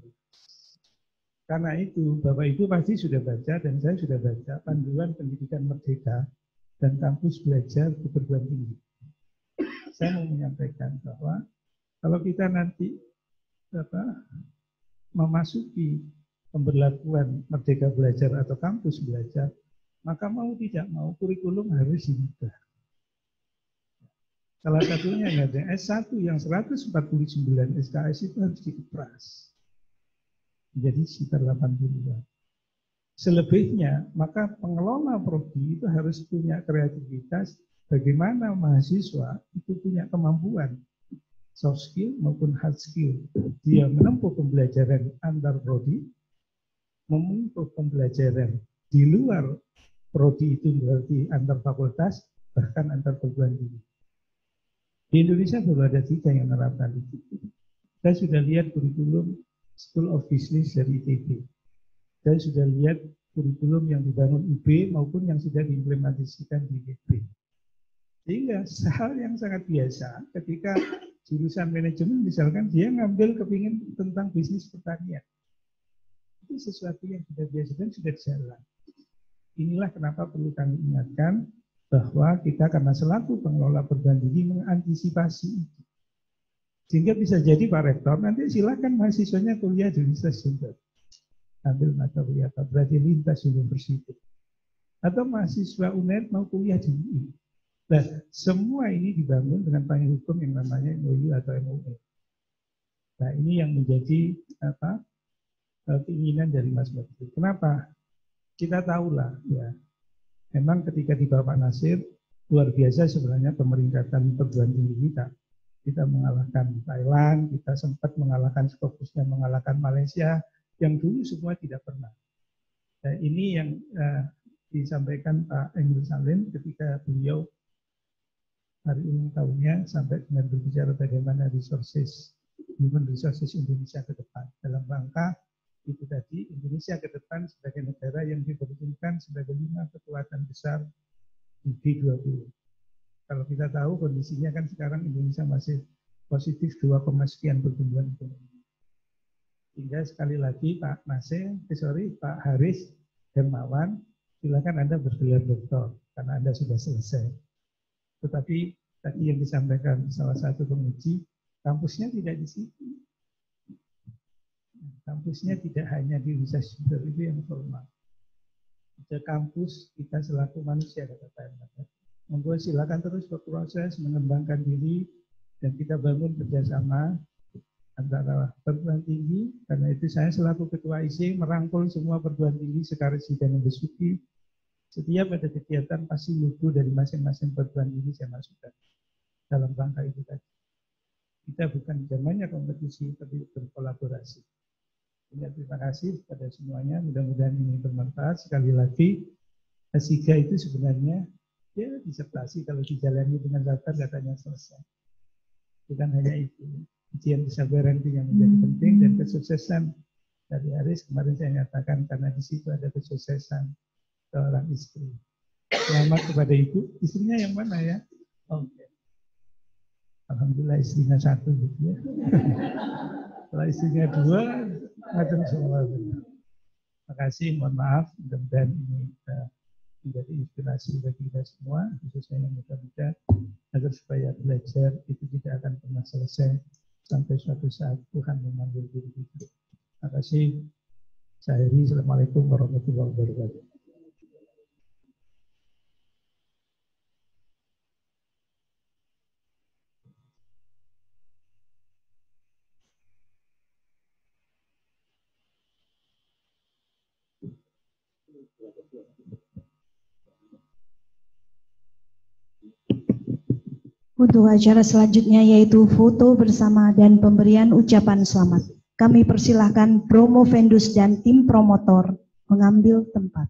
Karena itu, Bapak Ibu pasti sudah baca dan saya sudah baca panduan pendidikan merdeka dan kampus belajar di perguruan tinggi. Saya mau menyampaikan bahwa kalau kita nanti memasuki pemberlakuan merdeka belajar atau kampus belajar, maka mau tidak mau kurikulum harus diubah. Salah satunya ada S1 yang 149 SKS itu harus dikepras menjadi sekitar 80-an. Selebihnya, maka pengelola prodi itu harus punya kreativitas bagaimana mahasiswa itu punya kemampuan soft skill maupun hard skill. Dia menempuh pembelajaran antar prodi, menempuh pembelajaran di luar prodi itu berarti antar fakultas, bahkan antar perguruan tinggi. Di Indonesia baru ada 3 yang menerapkan itu. Saya sudah lihat kurikulum School of Business dari ITB. Saya sudah lihat kurikulum yang dibangun UB maupun yang sudah diimplementasikan di ITB. Sehingga hal yang sangat biasa ketika jurusan manajemen misalkan dia ngambil kepingin tentang bisnis pertanian. Itu sesuatu yang sudah biasa dan sudah jalan. Inilah kenapa perlu kami ingatkan bahwa kita karena selaku pengelola perguruan tinggi mengantisipasi itu. Sehingga bisa jadi Pak Rektor, nanti silakan mahasiswanya kuliah di Universitas Jember. Ambil mata kuliah apa? Berarti lintas universitas. Atau mahasiswa UNED mau kuliah di UI. Nah, semua ini dibangun dengan payung hukum yang namanya MOU atau MOU. Nah, ini yang menjadi keinginan dari Mas Menteri. Kenapa? Kita tahulah ya. Memang ketika di Bapak Nasir luar biasa sebenarnya pemeringkatan perguruan tinggi kita. Kita mengalahkan Thailand, kita sempat mengalahkan Skopusnya, mengalahkan Malaysia, yang dulu semua tidak pernah. Nah, ini yang disampaikan Pak Emil Salim ketika beliau hari ulang tahunnya sampai dengan berbicara bagaimana human resources Indonesia ke depan. Dalam rangka itu tadi, Indonesia ke depan sebagai negara yang diperhitungkan sebagai 5 kekuatan besar di G20. Kalau kita tahu kondisinya kan sekarang Indonesia masih positif 2, sekian pertumbuhan ekonomi. Sehingga sekali lagi Pak Pak Haris Hermawan, silakan Anda bergelar doktor karena Anda sudah selesai. Tetapi tadi yang disampaikan salah satu penguji, kampusnya tidak di situ. Kampusnya tidak hanya di Universitas Jember, itu yang formal. Ada kampus kita selaku manusia, kata Pak Hermawan. Monggo silakan terus berproses, mengembangkan diri, dan kita bangun kerjasama antara perguruan tinggi. Karena itu saya selaku Ketua IC merangkul semua perguruan tinggi sekarang dan Besuki. Setiap ada kegiatan pasti logo dari masing-masing perguruan tinggi saya masukkan dalam rangka itu tadi. Kita bukan zamannya kompetisi, tapi berkolaborasi. Terima kasih kepada semuanya. Mudah-mudahan ini bermanfaat. Sekali lagi, S3 itu sebenarnya ya disertasi kalau dijalani dengan sabar katanya selesai. Bukan hanya itu. Ujian kesabaran itu yang menjadi penting dan kesuksesan dari Haris kemarin saya nyatakan karena di situ ada kesuksesan seorang istri. Selamat kepada ibu. Istrinya yang mana ya? Oke. Alhamdulillah istrinya 1 gitu ya. Kalau istrinya 2, macam semua benar. Terima kasih, mohon maaf. Mudah-mudahan ini menjadi inspirasi bagi kita semua, khususnya yang muda-muda, agar supaya belajar itu tidak akan pernah selesai sampai suatu saat Tuhan memanggil diri kita. Terima kasih. Saya Heri, Assalamualaikum warahmatullahi wabarakatuh. Untuk acara selanjutnya yaitu foto bersama dan pemberian ucapan selamat. Kami persilahkan Promovendus dan tim promotor mengambil tempat.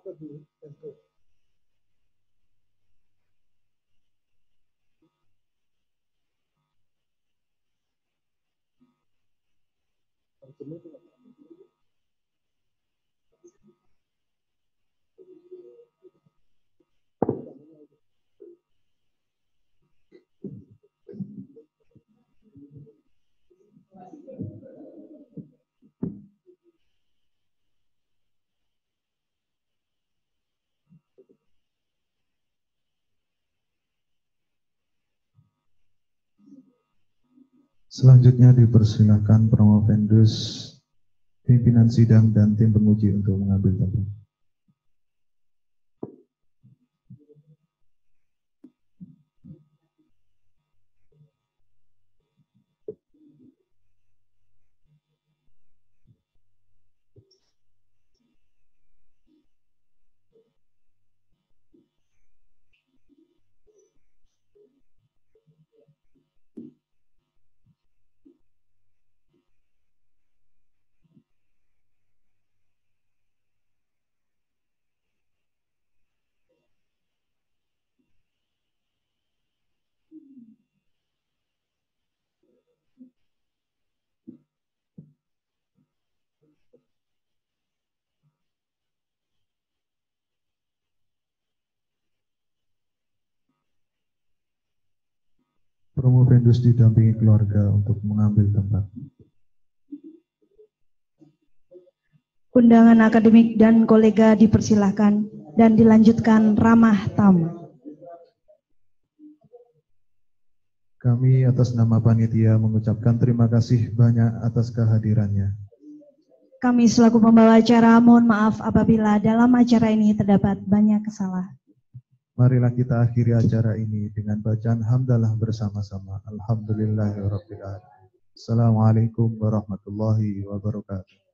foto dulu. Tentu. Selanjutnya dipersilakan promovendus, pimpinan sidang dan tim penguji untuk mengambil tempat. Promovendus didampingi keluarga untuk mengambil tempat. Undangan akademik dan kolega dipersilahkan dan dilanjutkan ramah tamu. Kami atas nama panitia mengucapkan terima kasih banyak atas kehadirannya. Kami selaku pembawa acara mohon maaf apabila dalam acara ini terdapat banyak kesalahan. Marilah kita akhiri acara ini dengan bacaan hamdalah bersama-sama. Alhamdulillahirabbil alamin. Assalamualaikum warahmatullahi wabarakatuh.